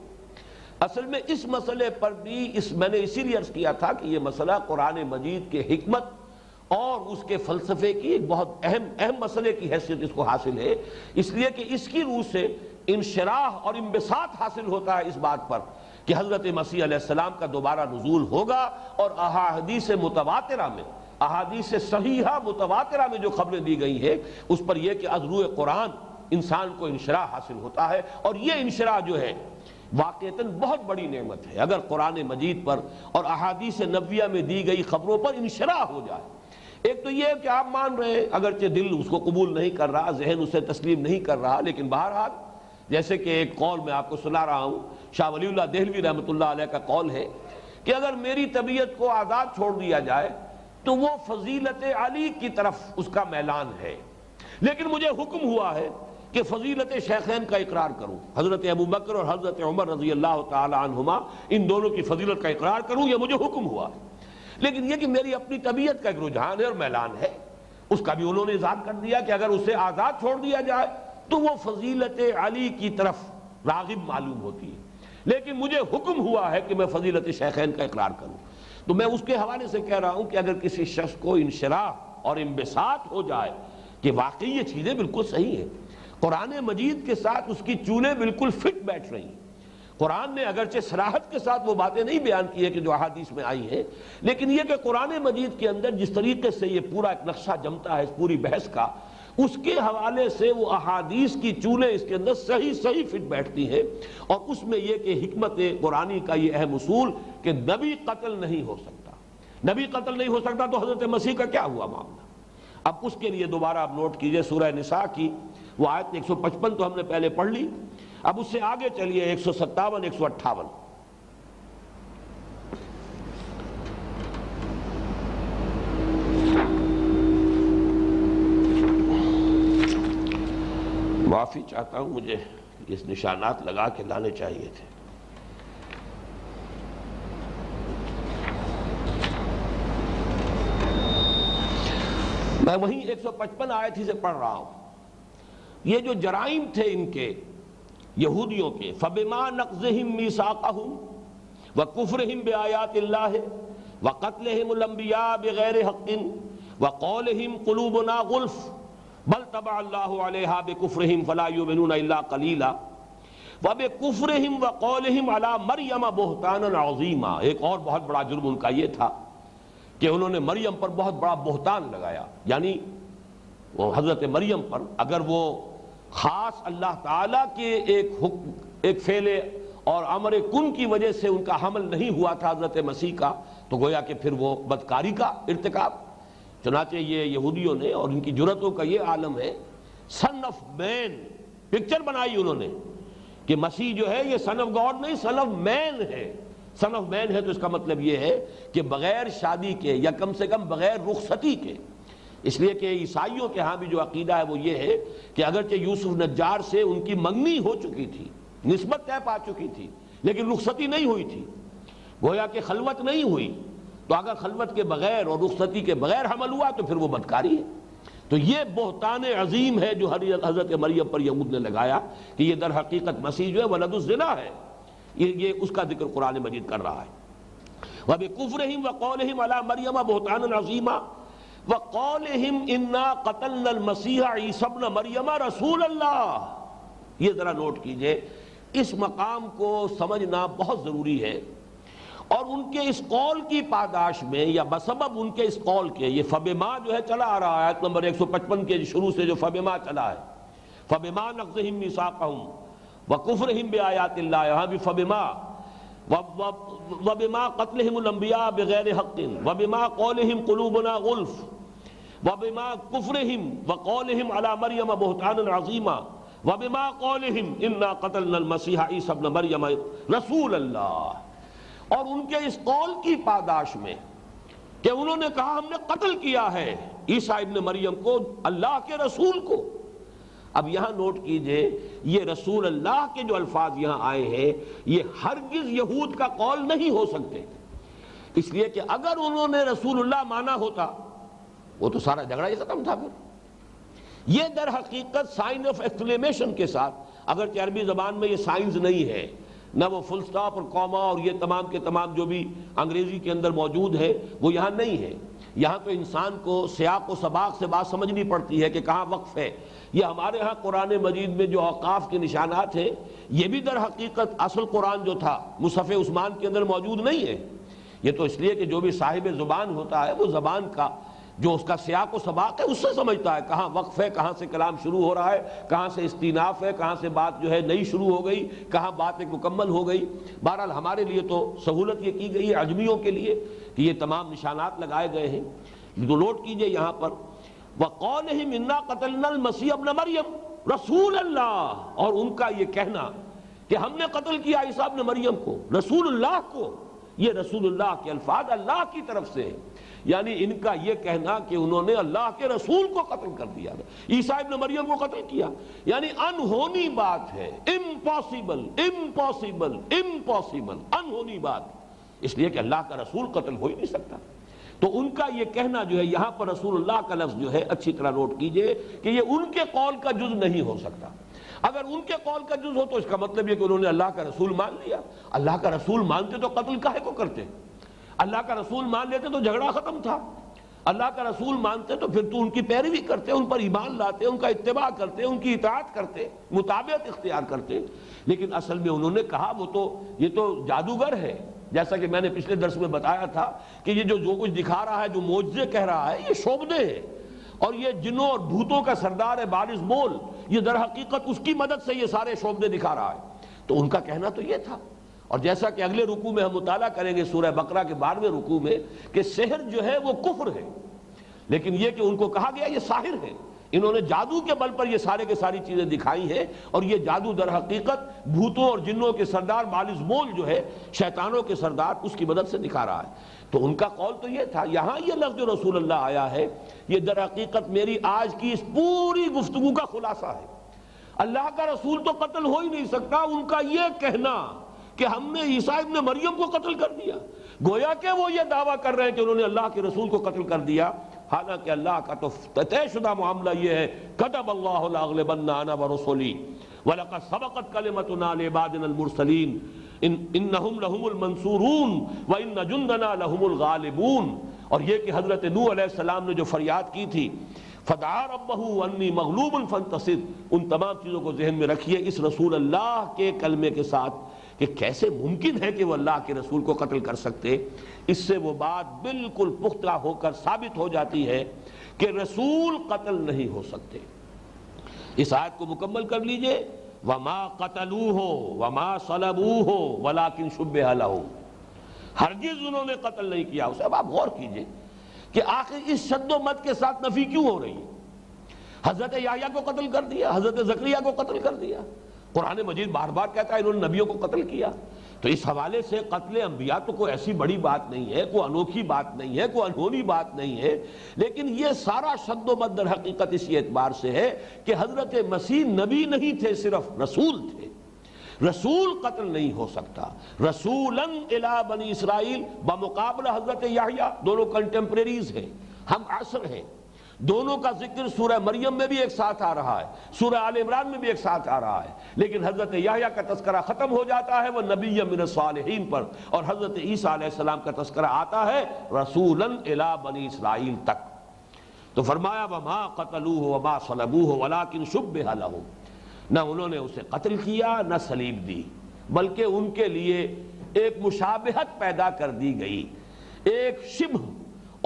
اصل میں اس مسئلے پر بھی میں نے اسی لیے عرض کیا تھا کہ یہ مسئلہ قرآن مجید کے حکمت اور اس کے فلسفے کی ایک بہت اہم مسئلے کی حیثیت اس کو حاصل ہے، اس لیے کہ اس کی روح سے انشراح اور انبساط حاصل ہوتا ہے اس بات پر کہ حضرت مسیح علیہ السلام کا دوبارہ نزول ہوگا، اور احادیث متواترہ میں، احادیث صحیحہ متواترہ میں جو خبریں دی گئی ہیں اس پر یہ کہ از روح قرآن انسان کو انشراح حاصل ہوتا ہے، اور یہ انشراح جو ہے واقعتاً بہت بڑی نعمت ہے۔ اگر قرآن مجید پر اور احادیث نبویہ میں دی گئی خبروں پر انشراح ہو جائے، ایک تو یہ کہ آپ مان رہے ہیں اگرچہ دل اس کو قبول نہیں کر رہا، ذہن اسے تسلیم نہیں کر رہا، لیکن بہرحال جیسے کہ ایک قول میں آپ کو سنا رہا ہوں، شاہ ولی اللہ دہلوی رحمۃ اللہ علیہ کا قول ہے کہ اگر میری طبیعت کو آزاد چھوڑ دیا جائے تو وہ فضیلت علی کی طرف اس کا میلان ہے، لیکن مجھے حکم ہوا ہے کہ فضیلت شیخین کا اقرار کروں، حضرت ابوبکر اور حضرت عمر رضی اللہ تعالی عنہما، ان دونوں کی فضیلت کا اقرار کروں، یہ مجھے حکم ہوا ہے۔ لیکن یہ کہ میری اپنی طبیعت کا ایک رجحان ہے اور میلان ہے، اس کا بھی انہوں نے اظہار کر دیا کہ اگر اسے آزاد چھوڑ دیا جائے تو وہ فضیلت علی کی طرف راغب معلوم ہوتی ہے، لیکن مجھے حکم ہوا ہے کہ میں فضیلت شیخین کا اقرار کروں۔ تو میں اس کے حوالے سے کہہ رہا ہوں کہ اگر کسی شخص کو انشراح اور انبساط ہو جائے کہ واقعی یہ چیزیں بالکل صحیح ہیں، قرآن مجید کے ساتھ اس کی چولیں بالکل فٹ بیٹھ رہی ہیں، قرآن نے اگرچہ صراحت کے ساتھ وہ باتیں نہیں بیان کی ہے کہ جو احادیث میں آئی ہیں، لیکن یہ کہ قرآن مجید کے اندر جس طریقے سے یہ پورا ایک نقشہ جمتا ہے اس پوری بحث کا، اس کے حوالے سے وہ احادیث کی چولیں اس کے اندر صحیح فٹ بیٹھتی ہیں، اور اس میں یہ کہ حکمت قرآنی کا یہ اہم اصول کہ نبی قتل نہیں ہو سکتا، نبی قتل نہیں ہو سکتا، تو حضرت مسیح کا کیا ہوا معاملہ؟ اب اس کے لیے دوبارہ آپ نوٹ کیجئے سورہ نساء کی وہ آیت 155 تو ہم نے پہلے پڑھ لی، اب اس سے آگے چلیے 157 158۔ معافی چاہتا ہوں، مجھے اس نشانات لگا کے لانے چاہیے تھے۔ میں وہیں 155 آیت ہی سے پڑھ رہا ہوں۔ یہ جو جرائم تھے ان کے یہودیوں کے، فَبِمَا نَقْضِهِمْ مِيثَاقَهُمْ وَكُفْرِهِمْ بِآيَاتِ اللَّهِ وَقَتْلِهِمُ الْأَنْبِيَاءَ بِغَيْرِ حَقٍّ وَقَوْلِهِمْ قُلُوبُنَا غُلْفٌ بَلْ طَبَعَ اللَّهُ عَلَيْهَا بِكُفْرِهِمْ فَلَا يُؤْمِنُونَ إِلَّا قَلِيلًا وَبِكُفْرِهِمْ وَقَوْلِهِمْ عَلَى مَرْيَمَ بُهْتَانًا عَظِيمًا۔ ایک اور بہت بڑا جرم ان کا یہ تھا کہ انہوں نے مریم پر بہت بڑا بہتان لگایا، یعنی وہ حضرت مریم پر اگر وہ خاص اللہ تعالیٰ کے ایک فعل اور امر کن کی وجہ سے ان کا حمل نہیں ہوا تھا حضرت مسیح کا، تو گویا کہ پھر وہ بدکاری کا ارتکاب۔ چنانچہ یہ یہودیوں نے، اور ان کی جرأتوں کا یہ عالم ہے، سن آف مین پکچر بنائی انہوں نے کہ مسیح جو ہے یہ سن آف گاڈ نہیں، سن آف مین ہے۔ سن آف مین ہے تو اس کا مطلب یہ ہے کہ بغیر شادی کے یا کم سے کم بغیر رخصتی کے، اس لیے کہ عیسائیوں کے ہاں بھی جو عقیدہ ہے وہ یہ ہے کہ اگرچہ یوسف نجار سے ان کی منگنی ہو چکی تھی، نسبت طے پا چکی تھی، لیکن رخصتی نہیں ہوئی تھی، گویا کہ خلوت نہیں ہوئی، تو اگر خلوت کے بغیر اور رخصتی کے بغیر حمل ہوا تو پھر وہ بدکاری ہے۔ تو یہ بہتان عظیم ہے جو حضرت مریم پر یہود نے لگایا کہ یہ در حقیقت مسیح جو ہے ولد الزنا ہے، یہ اس کا ذکر قرآن مجید کر رہا ہے۔ وَبِكُفْرِهِمْ وَقَوْلِهِمْ عَلَى مَرْيَمَ بُهْتَانًا عَظِيمًا وَقَوْلِهِمْ إِنَّا قَتَلْنَا الْمَسِيحَ عِيسَى ابْنَ مَرْيَمَ رَسُولَ اللَّهِ۔ یہ ذرا نوٹ کیجئے، اس مقام کو سمجھنا بہت ضروری ہے، اور ان کے اس قول کی پاداش میں یا بسبب ان کے اس قول کے، یہ فبما جو ہے چلا آ رہا ہے آیت نمبر 155 کے شروع سے جو فبما چلا ہے، فبما نقضهم ميثاقهم وكفرهم بآيات الله، یہاں بھی فبما، وبما قتلهم الانبیاء بغیر حق وبما قولهم قلوبنا غلف وبما كفرهم وقولهم على مريم بهتانا عظيما وبما قولهم انا قتلنا المسيح عيسى ابن مريم رسول اللہ۔ اور ان کے اس قول کی پاداش میں کہ انہوں نے کہا ہم نے قتل کیا ہے عیسیٰ ابن مریم کو، اللہ کے رسول کو۔ اب یہاں نوٹ کیجئے، یہ رسول اللہ کے جو الفاظ یہاں آئے ہیں یہ ہرگز یہود کا قول نہیں ہو سکتے، اس لیے کہ اگر انہوں نے رسول اللہ مانا ہوتا وہ تو سارا جھگڑا ہی ختم تھا۔ پھر یہ در حقیقت سائن آف ایکسکلیمیشن کے ساتھ، اگرچہ عربی زبان میں یہ سائنز نہیں ہے، نہ وہ فل سٹاپ اور کوما اور یہ تمام کے تمام جو بھی انگریزی کے اندر موجود ہے وہ یہاں نہیں ہے۔ یہاں تو انسان کو سیاق و سباق سے بات سمجھنی پڑتی ہے کہ کہاں وقف ہے۔ یہ ہمارے ہاں قرآن مجید میں جو اوقاف کے نشانات ہیں یہ بھی در حقیقت اصل قرآن جو تھا مصحف عثمان کے اندر موجود نہیں ہے۔ یہ تو اس لیے کہ جو بھی صاحب زبان ہوتا ہے وہ زبان کا جو اس کا سیاق و سباق ہے اس سے سمجھتا ہے کہاں وقف ہے، کہاں سے کلام شروع ہو رہا ہے، کہاں سے استیناف ہے، کہاں سے بات جو ہے نئی شروع ہو گئی، کہاں بات ایک مکمل ہو گئی۔ بہرحال ہمارے لیے تو سہولت یہ کی گئی ہے اجمیوں کے لیے کہ یہ تمام نشانات لگائے گئے ہیں۔ تو نوٹ کیجئے یہاں پر وَقَوْلِهِمْ إِنَّا قَتَلْنَا الْمَسِيحَ ابْنَ مَرْيَمَ رسول اللہ، اور ان کا یہ کہنا کہ ہم نے قتل کیا عیسیٰ ابن مریم کو، رسول اللہ کو۔ یہ رسول اللہ کے الفاظ اللہ کی طرف سے ہیں، یعنی ان کا یہ کہنا کہ انہوں نے اللہ کے رسول کو قتل کر دیا، عیسیٰ ابن مریم کو قتل کیا، یعنی انہونی بات ہے، امپاسبل امپاسبل امپاسبل، انہونی بات، اس لیے کہ اللہ کا رسول قتل ہو ہی نہیں سکتا۔ تو ان کا یہ کہنا جو ہے یہاں پر رسول اللہ کا لفظ جو ہے اچھی طرح نوٹ کیجئے کہ یہ ان کے قول کا جز نہیں ہو سکتا۔ اگر ان کے قول کا جز ہو تو اس کا مطلب یہ کہ انہوں نے اللہ کا رسول مان لیا۔ اللہ کا رسول مانتے تو قتل کاہے کو کرتے؟ اللہ کا رسول مان لیتے تو جھگڑا ختم تھا۔ اللہ کا رسول مانتے تو پھر تو ان کی پیروی کرتے، ان پر ایمان لاتے، ان کا اتباع کرتے، ان کی اطاعت کرتے، مطابعت اختیار کرتے۔ لیکن اصل میں انہوں نے کہا یہ تو جادوگر ہے، جیسا کہ میں نے پچھلے درس میں بتایا تھا کہ یہ جو کچھ دکھا رہا ہے، جو معجزے کہہ رہا ہے، یہ شعبدے ہیں، اور یہ جنوں اور بھوتوں کا سردار ہے بارز مول، یہ در حقیقت اس کی مدد سے یہ سارے شعبدے دکھا رہا ہے۔ تو ان کا کہنا تو یہ تھا، اور جیسا کہ اگلے رکوع میں ہم مطالعہ کریں گے سورہ بقرہ کے 12ویں رکوع میں کہ سحر جو ہے وہ کفر ہے، لیکن یہ کہ ان کو کہا گیا یہ ساحر ہے، انہوں نے جادو کے بل پر یہ سارے کے ساری چیزیں دکھائی ہیں، اور یہ جادو در حقیقت بھوتوں اور جنوں کے سردار بالغ مول جو ہے شیطانوں کے سردار اس کی مدد سے دکھا رہا ہے۔ تو ان کا قول تو یہ تھا۔ یہاں یہ لفظ جو رسول اللہ آیا ہے یہ در حقیقت میری آج کی اس پوری گفتگو کا خلاصہ ہے۔ اللہ کا رسول تو قتل ہو ہی نہیں سکتا، ان کا یہ کہنا کہ ہم نے عیسیٰ ابن مریم کو قتل کر دیا، گویا کہ وہ یہ دعویٰ کر رہے ہیں کہ انہوں نے اللہ کے رسول کو قتل کر دیا، حالانکہ اللہ کا تو طے شدہ معاملہ یہ ہے کتب اللہ لاغلبن انا ورسلی ولقد سبقت کلمتنا لعبادنا المرسلین انہم لہم المنصورون وان جندنا لہم الغالبون۔ اور یہ کہ حضرت نوح علیہ السلام نے جو فریاد کی تھی فدعا ربہ انی مغلوب فانتصر، ان تمام چیزوں کو ذہن میں رکھیے اس رسول اللہ کے کلمے کے ساتھ کہ کیسے ممکن ہے کہ وہ اللہ کے رسول کو قتل کر سکتے۔ اس سے وہ بات بالکل پختہ ہو کر ثابت ہو جاتی ہے کہ رسول قتل نہیں ہو سکتے۔ اس آیت کو مکمل کر لیجئے، وما قتلوہ وما صلبوہ ولکن شبہ لہم، ہرگز انہوں نے قتل نہیں کیا اسے۔ اب آپ غور کیجئے کہ آخر اس شد و مد کے ساتھ نفی کیوں ہو رہی ہے؟ حضرت یحییٰ کو قتل کر دیا، حضرت زکریا کو قتل کر دیا، قرآن مجید بار بار کہتا ہے انہوں نے نبیوں کو قتل کیا۔ تو اس حوالے سے قتل انبیاء تو کوئی ایسی بڑی بات نہیں ہے، کوئی انوکھی بات نہیں ہے، کوئی انہونی بات نہیں ہے، لیکن یہ سارا شد و مد در حقیقت اسی اعتبار سے ہے کہ حضرت مسیح نبی نہیں تھے، صرف رسول تھے۔ رسول قتل نہیں ہو سکتا۔ رسولاً الی بنی اسرائیل بمقابلہ حضرت یحییٰ، دونوں کنٹمپریریز ہیں، ہم عصر ہیں، دونوں کا ذکر سورہ مریم میں بھی ایک ساتھ آ رہا ہے، سورہ آل عمران میں بھی ایک ساتھ آ رہا ہے، لیکن حضرت یحییٰ کا تذکرہ ختم ہو جاتا ہے وہ نبی من الصالحین پر، اور حضرت عیسیٰ علیہ السلام کا تذکرہ آتا ہے رسولاً الی بنی اسرائیل تک۔ تو فرمایا وما قتلوہ وما صلبوہ ولکن شبہ لہم، نہ انہوں نے اسے قتل کیا نہ صلیب دی، بلکہ ان کے لیے ایک مشابہت پیدا کر دی گئی، ایک شبہ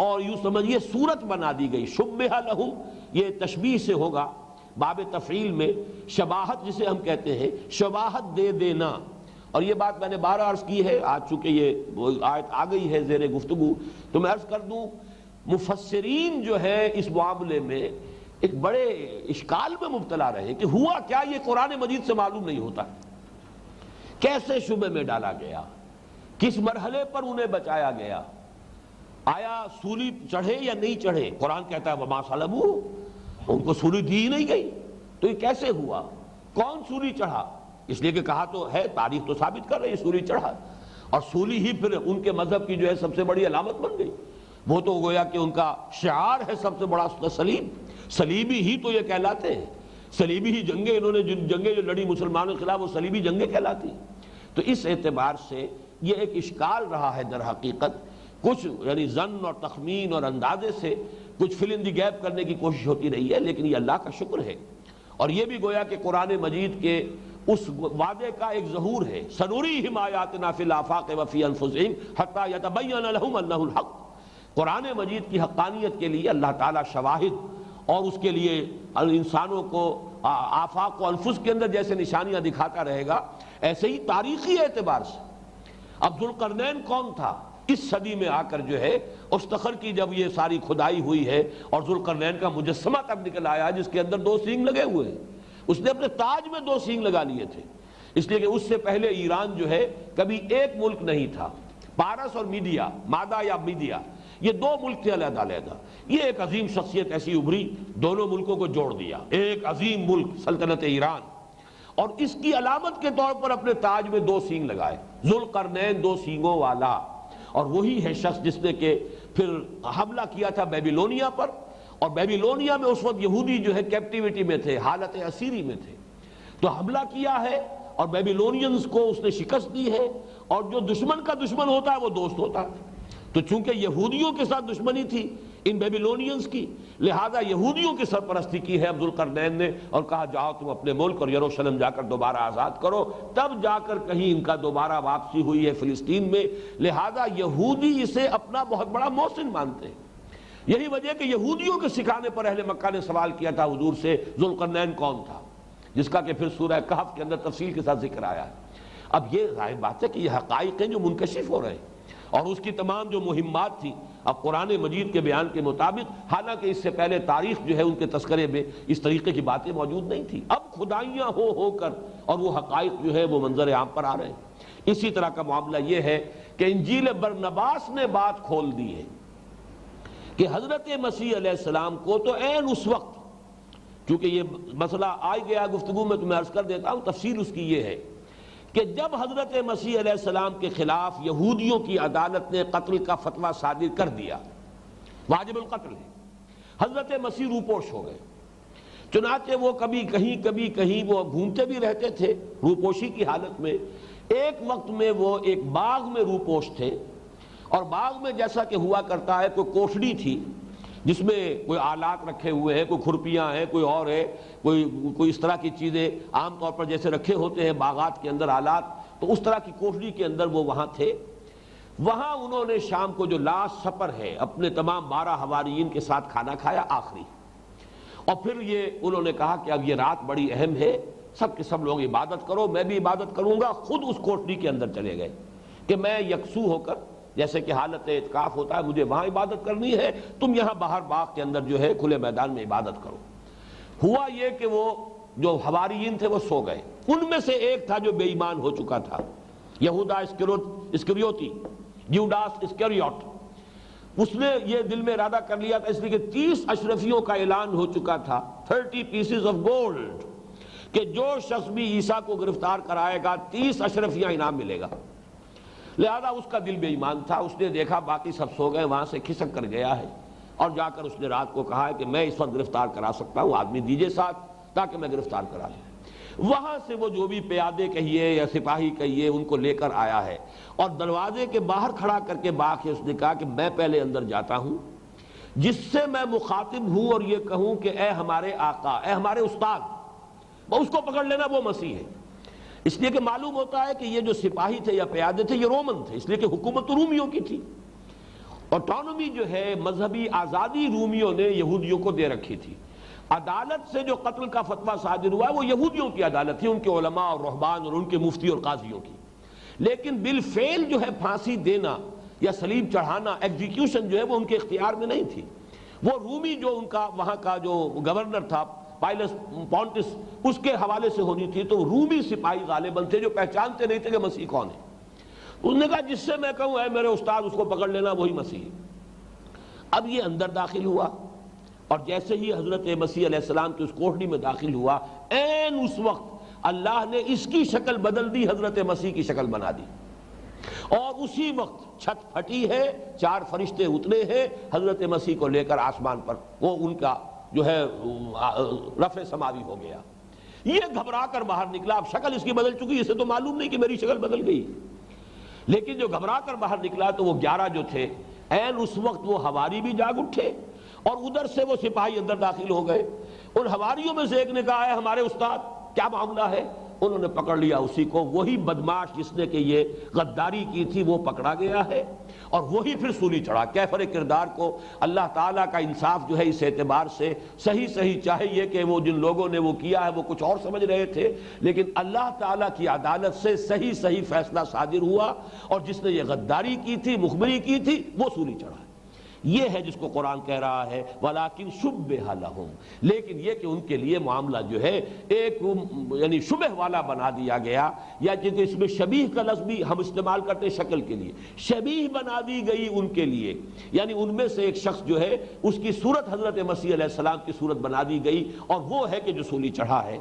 اور یوں سمجھیے صورت بنا دی گئی۔ شبہ لہم یہ تشبیہ سے ہوگا، باب تفعیل میں شباہت جسے ہم کہتے ہیں، شباہت دے دینا۔ اور یہ بات میں نے بار عرض کی ہے، آج چونکہ یہ آیت آ گئی ہے زیر گفتگو تو میں عرض کر دوں، مفسرین جو ہے اس معاملے میں ایک بڑے اشکال میں مبتلا رہے کہ ہوا کیا، یہ قرآن مجید سے معلوم نہیں ہوتا، کیسے شبہ میں ڈالا گیا، کس مرحلے پر انہیں بچایا گیا۔ آیا سولی چڑھے یا نہیں چڑھے؟ قرآن کہتا ہے وما صلبوہ، ان کو سولی دی نہیں گئی، تو یہ کیسے ہوا؟ کون سولی چڑھا؟ اس لیے کہ کہا تو ہے، تاریخ تو ثابت کر رہی ہے سولی چڑھا، اور سولی ہی پھر ان کے مذہب کی جو ہے سب سے بڑی علامت بن گئی۔ وہ تو گویا کہ ان کا شعار ہے سب سے بڑا صلیب، صلیبی ہی تو یہ کہلاتے ہیں، صلیبی ہی جنگیں انہوں نے جنگیں جو لڑی مسلمانوں کے خلاف وہ صلیبی جنگیں کہلاتی ہیں۔ تو اس اعتبار سے یہ ایک اشکال رہا ہے در حقیقت، کچھ یعنی ظن اور تخمین اور اندازے سے کچھ فل ان دی گیپ کرنے کی کوشش ہوتی رہی ہے، لیکن یہ اللہ کا شکر ہے، اور یہ بھی گویا کہ قرآن مجید کے اس وعدے کا ایک ظہور ہے، سنریہم آیاتنا فی الآفاق وفی انفسہم حتی یتبین لہم انہ الحق۔ قرآن مجید کی حقانیت کے لیے اللہ تعالیٰ شواہد اور اس کے لیے انسانوں کو آفاق و انفس کے اندر جیسے نشانیاں دکھاتا رہے گا، ایسے ہی تاریخی اعتبار سے اب ذوالقرنین کون تھا؟ اس صدی میں آ کر جو ہے استخر کی جب یہ ساری کھدائی ہوئی ہے اور ذوالقرنین کا مجسمہ تب نکل آیا جس کے اندر 2 سینگ لگے ہوئے ہیں، اس نے اپنے تاج میں 2 سینگ لگا لیے تھے، اس لیے کہ اس سے پہلے ایران جو ہے کبھی ایک ملک نہیں تھا، پارس اور میڈیا، مادہ یا میڈیا، یہ 2 ملک تھے علیحدہ علیحدہ۔ یہ ایک عظیم شخصیت ایسی ابھری، دونوں ملکوں کو جوڑ دیا، ایک عظیم ملک سلطنت ایران، اور اس کی علامت کے طور پر اپنے تاج میں 2 سینگ لگائے، ذوالقرنین 2 سینگوں والا، اور وہی ہے شخص جس نے کہ پھر حملہ کیا تھا بیبیلونیا پر، اور بیبیلونیا میں اس وقت یہودی جو ہے کیپٹیوٹی میں تھے، حالت اسیری میں تھے، تو حملہ کیا ہے اور بیبیلونینز کو اس نے شکست دی ہے، اور جو دشمن کا دشمن ہوتا ہے وہ دوست ہوتا ہے، تو چونکہ یہودیوں کے ساتھ دشمنی تھی ان بیبیلونینز کی، لہذا یہودیوں کی سرپرستی کی ہے عبدالقرنین نے، اور کہا جاؤ تم اپنے ملک اور یروشلم جا کر دوبارہ آزاد کرو، تب جا کر کہیں ان کا دوبارہ واپسی ہوئی ہے فلسطین میں، لہذا یہودی اسے اپنا بہت بڑا محسن مانتے ہیں۔ یہی وجہ کہ یہودیوں کے سکھانے پر اہل مکہ نے سوال کیا تھا حضور سے ذوالقرنین کون تھا، جس کا کہ پھر سورہ کہف کے اندر تفصیل کے ساتھ ذکر آیا ہے۔ اب یہ ظاہر بات ہے کہ یہ حقائق ہیں جو منکشف ہو رہے ہیں، اور اس کی تمام جو مہمات تھی اب قرآن مجید کے بیان کے مطابق، حالانکہ اس سے پہلے تاریخ جو ہے ان کے تذکرے میں اس طریقے کی باتیں موجود نہیں تھی، اب خدائیاں ہو کر اور وہ حقائق جو ہے وہ منظر عام پر آ رہے ہیں۔ اسی طرح کا معاملہ یہ ہے کہ انجیل برنباس نے بات کھول دی ہے کہ حضرت مسیح علیہ السلام کو تو عین اس وقت، کیونکہ یہ مسئلہ آ گیا گفتگو میں تو میں عرض کر دیتا ہوں، تفسیر اس کی یہ ہے کہ جب حضرت مسیح علیہ السلام کے خلاف یہودیوں کی عدالت نے قتل کا فتویٰ صادر کر دیا، واجب القتل ہے، حضرت مسیح روپوش ہو گئے، چنانچہ وہ کبھی کہیں وہ گھومتے بھی رہتے تھے روپوشی کی حالت میں۔ ایک وقت میں وہ ایک باغ میں روپوش تھے، اور باغ میں جیسا کہ ہوا کرتا ہے کوئی کوٹھڑی تھی جس میں کوئی آلات رکھے ہوئے ہیں، کوئی کھرپیاں ہیں، کوئی اور ہے، کوئی اس طرح کی چیزیں عام طور پر جیسے رکھے ہوتے ہیں باغات کے اندر آلات، تو اس طرح کی کوٹھڑی کے اندر وہ وہاں تھے۔ وہاں انہوں نے شام کو جو لاسٹ سپر ہے اپنے تمام 12 حواریین کے ساتھ کھانا کھایا آخری، اور پھر یہ انہوں نے کہا کہ اب یہ رات بڑی اہم ہے، سب کے سب لوگ عبادت کرو، میں بھی عبادت کروں گا۔ خود اس کوٹھڑی کے اندر چلے گئے کہ میں یکسو ہو کر، جیسے کہ حالت اعتکاف ہوتا ہے، مجھے وہاں عبادت کرنی ہے، تم یہاں باہر باغ کے اندر جو ہے کھلے میدان میں عبادت کرو۔ ہوا یہ کہ وہ جو حواریین تھے وہ سو گئے، ان میں سے ایک تھا جو بے ایمان ہو چکا تھا، یہودا اسکریوتی، یوڈاس اسکریوٹ، اس نے یہ دل میں ارادہ کر لیا تھا، اس لیے کہ 30 اشرفیوں کا اعلان ہو چکا تھا، 30 پیسز آف گولڈ، کہ جو شخص بھی عیسیٰ کو گرفتار کرائے گا 30 اشرفیاں انعام ملے گا۔ لہذا اس کا دل بے ایمان تھا، اس نے دیکھا باقی سب سو گئے، وہاں سے کھسک کر گیا ہے، اور جا کر اس نے رات کو کہا ہے کہ میں اس وقت گرفتار کرا سکتا ہوں، آدمی دیجئے ساتھ تاکہ میں گرفتار کرا لوں۔ وہاں سے وہ جو بھی پیادے کہیے یا سپاہی کہیے ان کو لے کر آیا ہے، اور دروازے کے باہر کھڑا کر کے باغ اس نے کہا کہ میں پہلے اندر جاتا ہوں، جس سے میں مخاطب ہوں اور یہ کہوں کہ اے ہمارے آقا، اے ہمارے استاد، اس کو پکڑ لینا، وہ مسیح ہے۔ اس لیے کہ معلوم ہوتا ہے کہ یہ جو سپاہی تھے یا پیادے تھے یہ رومن تھے، اس لیے کہ حکومت رومیوں کی تھی، آٹونومی جو ہے مذہبی آزادی رومیوں نے یہودیوں کو دے رکھی تھی۔ عدالت سے جو قتل کا فتویٰ صادر ہوا ہے وہ یہودیوں کی عدالت تھی، ان کے علماء اور رہبان اور ان کے مفتی اور قاضیوں کی، لیکن بالفعل جو ہے پھانسی دینا یا صلیب چڑھانا، ایگزیکیوشن جو ہے وہ ان کے اختیار میں نہیں تھی۔ وہ رومی جو ان کا وہاں کا جو گورنر تھا پائلس پونٹس، اس کے حوالے سے ہونی تھی، تو رومی سپاہی غالباً تھے جو پہچانتے نہیں تھے کہ مسیح کون ہے۔ اس نے کہا جس سے میں کہوں اے میرے استاد اس کو پکڑ لینا، وہی مسیح ہے۔ اب یہ اندر داخل ہوا، اور جیسے ہی حضرت مسیح علیہ السلام کی اس کوٹڑی میں داخل ہوا، عین اس وقت اللہ نے اس کی شکل بدل دی، حضرت مسیح کی شکل بنا دی، اور اسی وقت چھت پھٹی ہے، 4 فرشتے اترے ہیں حضرت مسیح کو لے کر آسمان پر، وہ ان کا جو ہے رفع سماوی ہو گیا۔ یہ گھبرا کر باہر نکلا، اب شکل اس کی بدل چکی، اسے تو معلوم نہیں کہ میری شکل بدل گئی، لیکن جو گھبرا کر باہر نکلا تو وہ 11 جو تھے، عین اس وقت وہ حواری بھی جاگ اٹھے، اور ادھر سے وہ سپاہی اندر داخل ہو گئے۔ ان حواریوں میں سے ایک نے کہا ہے ہمارے استاد کیا معاملہ ہے؟ انہوں نے پکڑ لیا اسی کو، وہی بدماش جس نے کہ یہ غداری کی تھی وہ پکڑا گیا ہے، اور وہی پھر سولی چڑھا۔ کیفر کردار کو اللہ تعالیٰ کا انصاف جو ہے اس اعتبار سے صحیح چاہیے کہ وہ جن لوگوں نے وہ کیا ہے وہ کچھ اور سمجھ رہے تھے، لیکن اللہ تعالیٰ کی عدالت سے صحیح فیصلہ صادر ہوا، اور جس نے یہ غداری کی تھی، مخبری کی تھی، وہ سولی چڑھا۔ یہ ہے جس کو قرآن کہہ رہا ہے وَلَٰكِن شُبِّهَ لَهُمْ، لیکن یہ کہ ان کے لیے معاملہ جو ہے ایک یعنی شبہ والا بنا دیا گیا، یا جس اس میں شبیہ کا لفظ بھی ہم استعمال کرتے ہیں شکل کے لیے، شبیہ بنا دی گئی ان کے لیے، یعنی ان میں سے ایک شخص جو ہے اس کی صورت حضرت مسیح علیہ السلام کی صورت بنا دی گئی، اور وہ ہے کہ جو سولی چڑھا ہے۔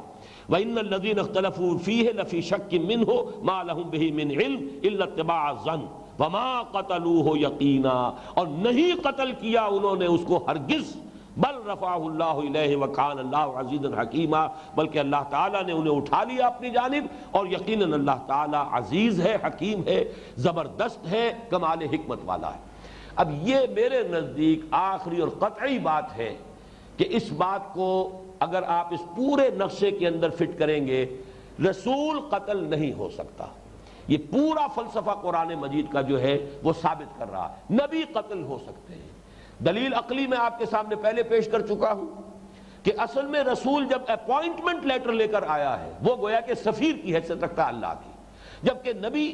وَإِنَّ الَّذِينَ اخْتَلَفُوا فِيهِ لَفِي شَكٍّ مِّنْهُ مَا لَهُم بِهِ مِنْ عِلْمٍ إِلَّا اتِّبَاعَ الظَّنِّ وَمَا قَتَلُوهُ يَقِينًا، اور نہیں قتل کیا انہوں نے اس کو ہرگز، بل رفعہ اللہ الیہ وکان اللہ عزیزا حکیما، بلکہ اللہ تعالیٰ نے انہیں اٹھا لیا اپنی جانب، اور یقیناً اللہ تعالیٰ عزیز ہے، حکیم ہے، زبردست ہے، کمال حکمت والا ہے۔ اب یہ میرے نزدیک آخری اور قطعی بات ہے کہ اس بات کو اگر آپ اس پورے نقشے کے اندر فٹ کریں گے، رسول قتل نہیں ہو سکتا۔ یہ پورا فلسفہ قرآن مجید کا جو ہے وہ ثابت کر رہا ہے، نبی قتل ہو سکتے ہیں۔ دلیل عقلی میں آپ کے سامنے پہلے پیش کر چکا ہوں کہ اصل میں رسول جب اپوائنٹمنٹ لیٹر لے کر آیا ہے وہ گویا کہ سفیر کی حیثیت رکھتا ہے اللہ کی، جبکہ نبی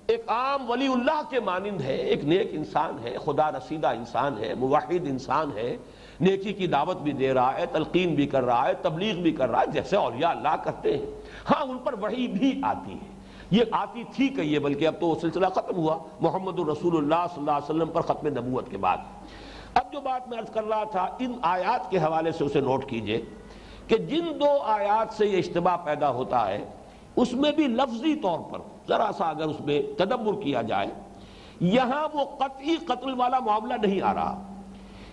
ایک عام ولی اللہ کے مانند ہے، ایک نیک انسان ہے، خدا رسیدہ انسان ہے، موحد انسان ہے، نیکی کی دعوت بھی دے رہا ہے، تلقین بھی کر رہا ہے، تبلیغ بھی کر رہا ہے جیسے اولیاء اللہ کرتے ہیں۔ ہاں ان پر وحی بھی آتی ہے، یہ آتی تھی کہیے، بلکہ اب تو وہ سلسلہ ختم ہوا محمد الرسول اللہ صلی اللہ علیہ وسلم پر ختم نبوت کے بعد۔ اب جو بات میں عرض کر رہا تھا ان آیات کے حوالے سے اسے نوٹ کیجئے کہ جن 2 آیات سے یہ اشتباہ پیدا ہوتا ہے اس میں بھی لفظی طور پر ذرا سا اگر اس میں تدبر کیا جائے، یہاں وہ قطعی قتل والا معاملہ نہیں آ رہا،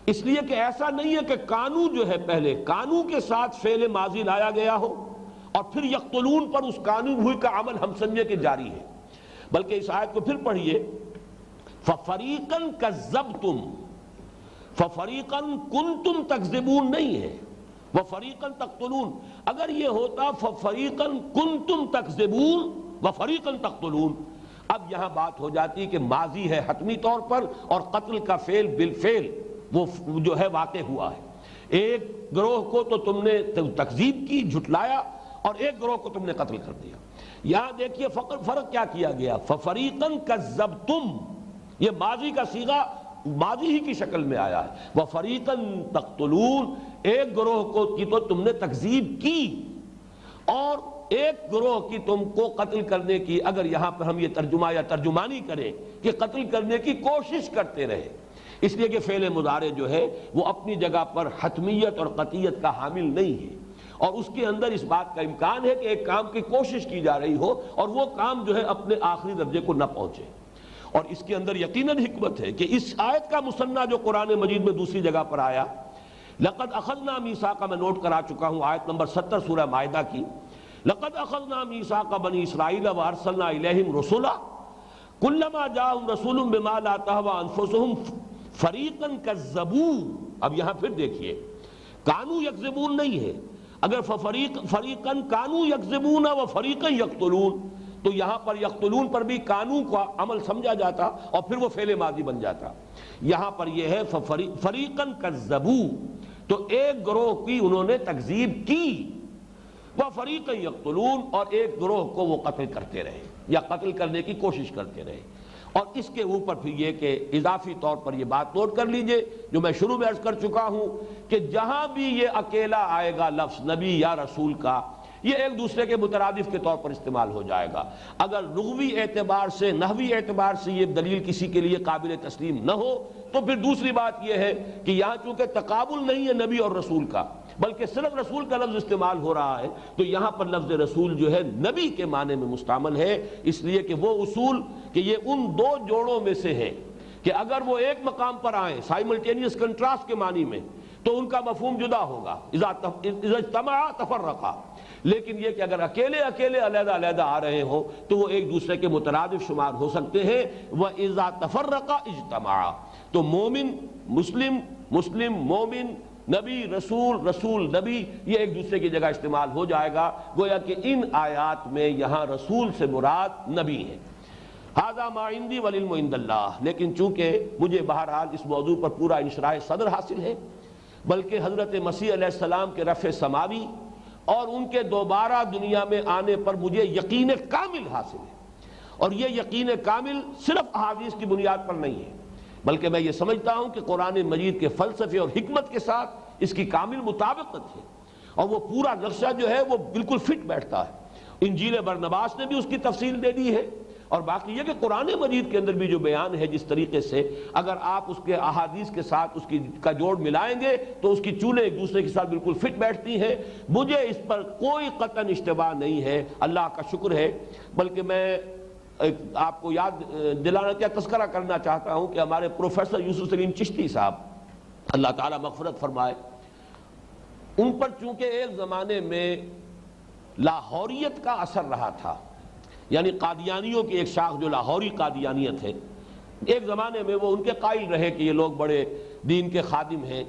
اس لیے کہ ایسا نہیں ہے کہ کانو جو ہے پہلے کانو کے ساتھ فعل ماضی لایا گیا ہو اور پھر یقتلون پر اس کانو ہوئی کا عمل ہم سمجھے کہ جاری ہے، بلکہ اس آیت کو پھر پڑھیے فَفَرِيقًا كَذَّبْتُمْ، فَفَرِيقًا كُنْتُمْ تَكْذِبُونَ نہیں ہے، وَفَرِيقًا تَقْتُلُونَ۔ اگر یہ ہوتا فَفَرِيقًا كُنْتُمْ تَكْذِبُونَ وَفَرِيقًا تَقْتُلُونَ، اب یہاں بات ہو جاتی کہ ماضی ہے حتمی طور پر اور قتل کا فعل بالفعل وہ جو ہے واقع ہوا ہے، ایک گروہ کو تو تم نے تکذیب کی، جھٹلایا، اور ایک گروہ کو تم نے قتل کر دیا۔ یہاں دیکھیے فرق کیا کیا گیا، فَفَرِيقًا كَذَّبْتُمْ، یہ ماضی کا صیغہ ماضی ہی کی شکل میں آیا ہے، وَفَرِيقًا تَقْتُلُونَ، ایک گروہ کو کی تو تم نے تکذیب کی اور ایک گروہ کی تم کو قتل کرنے کی، اگر یہاں پر ہم یہ ترجمہ یا ترجمانی کریں کہ قتل کرنے کی کوشش کرتے رہے، اس لیے کہ فعل مضارع جو ہے وہ اپنی جگہ پر حتمیت اور قطعیت کا حامل نہیں ہے، اور اس کے اندر اس بات کا امکان ہے کہ ایک کام کی کوشش کی جا رہی ہو اور وہ کام جو ہے اپنے آخری درجے کو نہ پہنچے۔ اور اس کے اندر یقیناً حکمت ہے کہ اس آیت کا مثنیٰ جو قرآن مجید میں دوسری جگہ پر آیا، لقد اخذنا میثاق، میں نوٹ کرا چکا ہوں آیت نمبر 70 سورہ مائدہ کی، لقد اخذنا میثاق بنی اسرائیل وارسلنا الیہم رسلا کلما جاءہم رسول بما لا تہوی انفسہم فریقا کذبوا۔ اب یہاں پھر دیکھیے کانو یکذبون نہیں ہے، اگر فریقا کانو یکذبون و فریقا یقتلون تو یہاں پر یقتلون پر بھی کانو کا عمل سمجھا جاتا اور پھر وہ فعل ماضی بن جاتا، یہاں پر یہ ہے فریقا کذبوا، تو ایک گروہ کی انہوں نے تکذیب کی، وہ فریقا یقتلون، اور ایک گروہ کو وہ قتل کرتے رہے یا قتل کرنے کی کوشش کرتے رہے۔ اور اس کے اوپر پھر یہ کہ اضافی طور پر یہ بات نوٹ کر لیجئے جو میں شروع میں عرض کر چکا ہوں کہ جہاں بھی یہ اکیلا آئے گا لفظ نبی یا رسول کا، یہ ایک دوسرے کے مترادف کے طور پر استعمال ہو جائے گا۔ اگر لغوی اعتبار سے، نحوی اعتبار سے یہ دلیل کسی کے لیے قابل تسلیم نہ ہو تو پھر دوسری بات یہ ہے کہ یہاں چونکہ تقابل نہیں ہے نبی اور رسول کا، بلکہ صرف رسول کا لفظ استعمال ہو رہا ہے، تو یہاں پر لفظ رسول جو ہے نبی کے معنی میں مستعمل ہے، اس لیے کہ وہ اصول کہ یہ ان دو جوڑوں میں سے ہے کہ اگر وہ ایک مقام پر آئیں سائملٹینیس کنٹراسٹ کے معنی میں تو ان کا مفہوم جدا ہوگا، اذا اجتمعا تفرقا، لیکن یہ کہ اگر اکیلے اکیلے علیحدہ علیحدہ آ رہے ہوں تو وہ ایک دوسرے کے مترادف شمار ہو سکتے ہیں۔ وَإِذَا تَفَرَّقَ اجْتَمَعَا، تو مومن مسلم، مسلم مومن، نبی رسول، رسول نبی، یہ ایک دوسرے کی جگہ استعمال ہو جائے گا، گویا کہ ان آیات میں یہاں رسول سے مراد نبی ہے۔ ھذا ما عندی والعلم عند اللہ، لیکن چونکہ مجھے بہرحال اس موضوع پر پورا انشراح صدر حاصل ہے، بلکہ حضرت مسیح علیہ السلام کے رفع سماوی اور ان کے دوبارہ دنیا میں آنے پر مجھے یقین کامل حاصل ہے، اور یہ یقین کامل صرف احادیث کی بنیاد پر نہیں ہے، بلکہ میں یہ سمجھتا ہوں کہ قرآن مجید کے فلسفے اور حکمت کے ساتھ اس کی کامل مطابقت ہے، اور وہ پورا نقشہ جو ہے وہ بالکل فٹ بیٹھتا ہے۔ انجیل برنباس نے بھی اس کی تفصیل دے دی ہے، اور باقی یہ کہ قرآن مجید کے اندر بھی جو بیان ہے جس طریقے سے اگر آپ اس کے احادیث کے ساتھ اس کا جوڑ ملائیں گے تو اس کی چولیں ایک دوسرے کے ساتھ بالکل فٹ بیٹھتی ہیں۔ مجھے اس پر کوئی قطعاً اشتباہ نہیں ہے، اللہ کا شکر ہے، بلکہ میں آپ کو یاد دلانا کیا تذکرہ کرنا چاہتا ہوں کہ ہمارے پروفیسر یوسف سلیم چشتی صاحب اللہ تعالیٰ مغفرت فرمائے، ان پر چونکہ ایک زمانے میں لاہوریت کا اثر رہا تھا، یعنی قادیانیوں کی ایک شاخ جو لاہوری قادیانیت ہے، ایک زمانے میں وہ ان کے قائل رہے کہ یہ لوگ بڑے دین کے خادم ہیں۔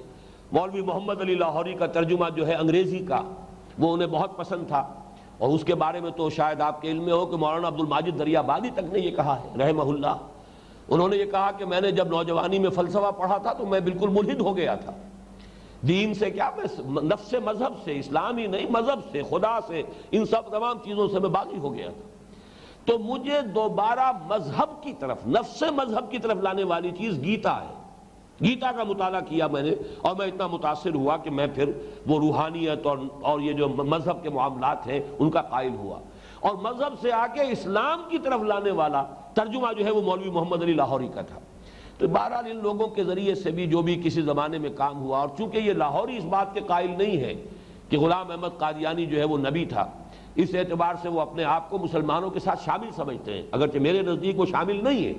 مولوی محمد علی لاہوری کا ترجمہ جو ہے انگریزی کا وہ انہیں بہت پسند تھا، اور اس کے بارے میں تو شاید آپ کے علم میں ہو کہ مولانا عبد الماجد دریابادی تک نے یہ کہا ہے رحمہ اللہ، انہوں نے یہ کہا کہ میں نے جب نوجوانی میں فلسفہ پڑھا تھا تو میں بالکل ملحد ہو گیا تھا، دین سے کیا، میں نفس مذہب سے، اسلامی نہیں مذہب سے، خدا سے، ان سب تمام چیزوں سے میں باغی ہو گیا تھا، تو مجھے دوبارہ مذہب کی طرف، نفس مذہب کی طرف لانے والی چیز گیتا ہے۔ گیتا کا مطالعہ کیا میں نے، اور میں اتنا متاثر ہوا کہ میں پھر وہ روحانیت اور یہ جو مذہب کے معاملات ہیں ان کا قائل ہوا، اور مذہب سے آ کے اسلام کی طرف لانے والا ترجمہ جو ہے وہ مولوی محمد علی لاہوری کا تھا۔ تو بہرحال ان لوگوں کے ذریعے سے بھی جو بھی کسی زمانے میں کام ہوا، اور چونکہ یہ لاہوری اس بات کے قائل نہیں ہے کہ غلام احمد قادیانی جو ہے وہ نبی تھا، اس اعتبار سے وہ اپنے آپ کو مسلمانوں کے ساتھ شامل سمجھتے ہیں، اگرچہ میرے نزدیک وہ شامل نہیں ہے،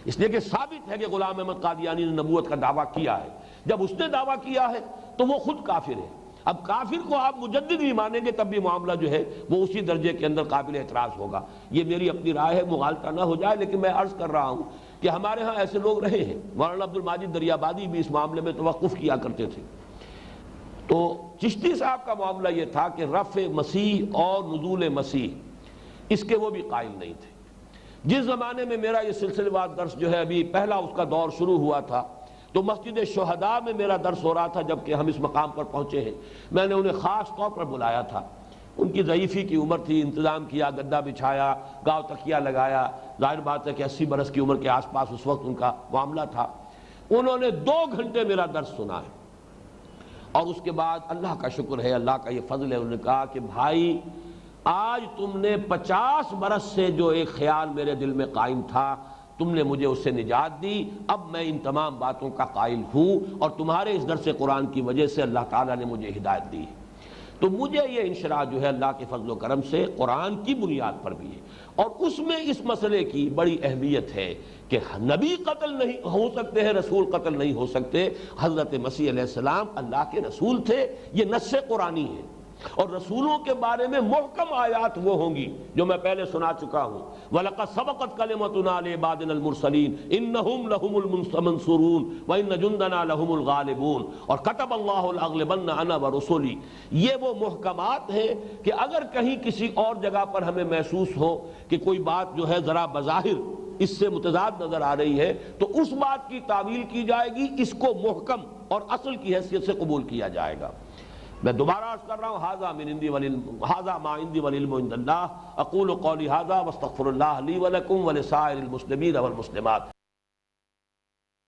اس لیے کہ ثابت ہے کہ غلام احمد قادیانی نے نبوت کا دعویٰ کیا ہے، جب اس نے دعویٰ کیا ہے تو وہ خود کافر ہے۔ اب کافر کو آپ مجدد بھی مانیں گے تب بھی معاملہ جو ہے وہ اسی درجے کے اندر قابل اعتراض ہوگا۔ یہ میری اپنی رائے ہے، مغالطہ نہ ہو جائے، لیکن میں عرض کر رہا ہوں کہ ہمارے ہاں ایسے لوگ رہے ہیں، مولانا عبد الماجد دریابادی بھی اس معاملے میں توقف کیا کرتے تھے۔ تو چشتی صاحب کا معاملہ یہ تھا کہ رفع مسیح اور نزول مسیح اس کے وہ بھی قائل نہیں تھے۔ جس زمانے میں میرا یہ سلسلہ وار درس جو ہے ابھی پہلا اس کا دور شروع ہوا تھا تو مسجد شہداء میں میرا درس ہو رہا تھا، جبکہ ہم اس مقام پر پہنچے ہیں، میں نے انہیں خاص طور پر بلایا تھا۔ ان کی ضعیفی کی عمر تھی، انتظام کیا، گدا بچھایا، گاؤ تکیہ لگایا، ظاہر بات ہے کہ 80 برس کی عمر کے آس پاس اس وقت ان کا معاملہ تھا۔ انہوں نے 2 گھنٹے میرا درس سنا ہے، اور اس کے بعد اللہ کا شکر ہے، اللہ کا یہ فضل ہے، انہوں نے کہا کہ بھائی آج تم نے 50 برس سے جو ایک خیال میرے دل میں قائم تھا تم نے مجھے اس سے نجات دی، اب میں ان تمام باتوں کا قائل ہوں، اور تمہارے اس درس قرآن کی وجہ سے اللہ تعالیٰ نے مجھے ہدایت دی ہے۔ تو مجھے یہ انشراح جو ہے اللہ کے فضل و کرم سے قرآن کی بنیاد پر بھی ہے، اور اس میں اس مسئلے کی بڑی اہمیت ہے کہ نبی قتل نہیں ہو سکتے ہیں، رسول قتل نہیں ہو سکتے۔ حضرت مسیح علیہ السلام اللہ کے رسول تھے، یہ نص قرآنی ہے، اور رسولوں کے بارے میں محکم آیات وہ ہوں گی جو میں پہلے سنا چکا ہوں۔ وَلَقَدْ سَبَقَتْ كَلِمَتُنَا لِعِبَادِنَا الْمُرْسَلِينَ إِنَّهُمْ لَهُمُ الْمُنصُرُونَ وَإِنَّ جُنْدَنَا لَهُمُ الْغَالِبُونَ اور كَتَبَ اللَّهُ لَأَغْلِبَنَّ أَنَا وَرُسُلِي، یہ وہ محکمات ہیں کہ اگر کہیں کسی اور جگہ پر ہمیں محسوس ہو کہ کوئی بات جو ہے ذرا بظاہر اس سے متضاد نظر آ رہی ہے تو اس بات کی تعویل کی جائے گی، اس کو محکم اور اصل کی حیثیت سے قبول کیا جائے گا۔ میں دوبارہ عرض کر رہا ہوں، ھذا ما عندی والعلم عند اللہ، اقول قولی ھذا واستغفر اللہ لی ولکم ولسائر المسلمین والمسلمات۔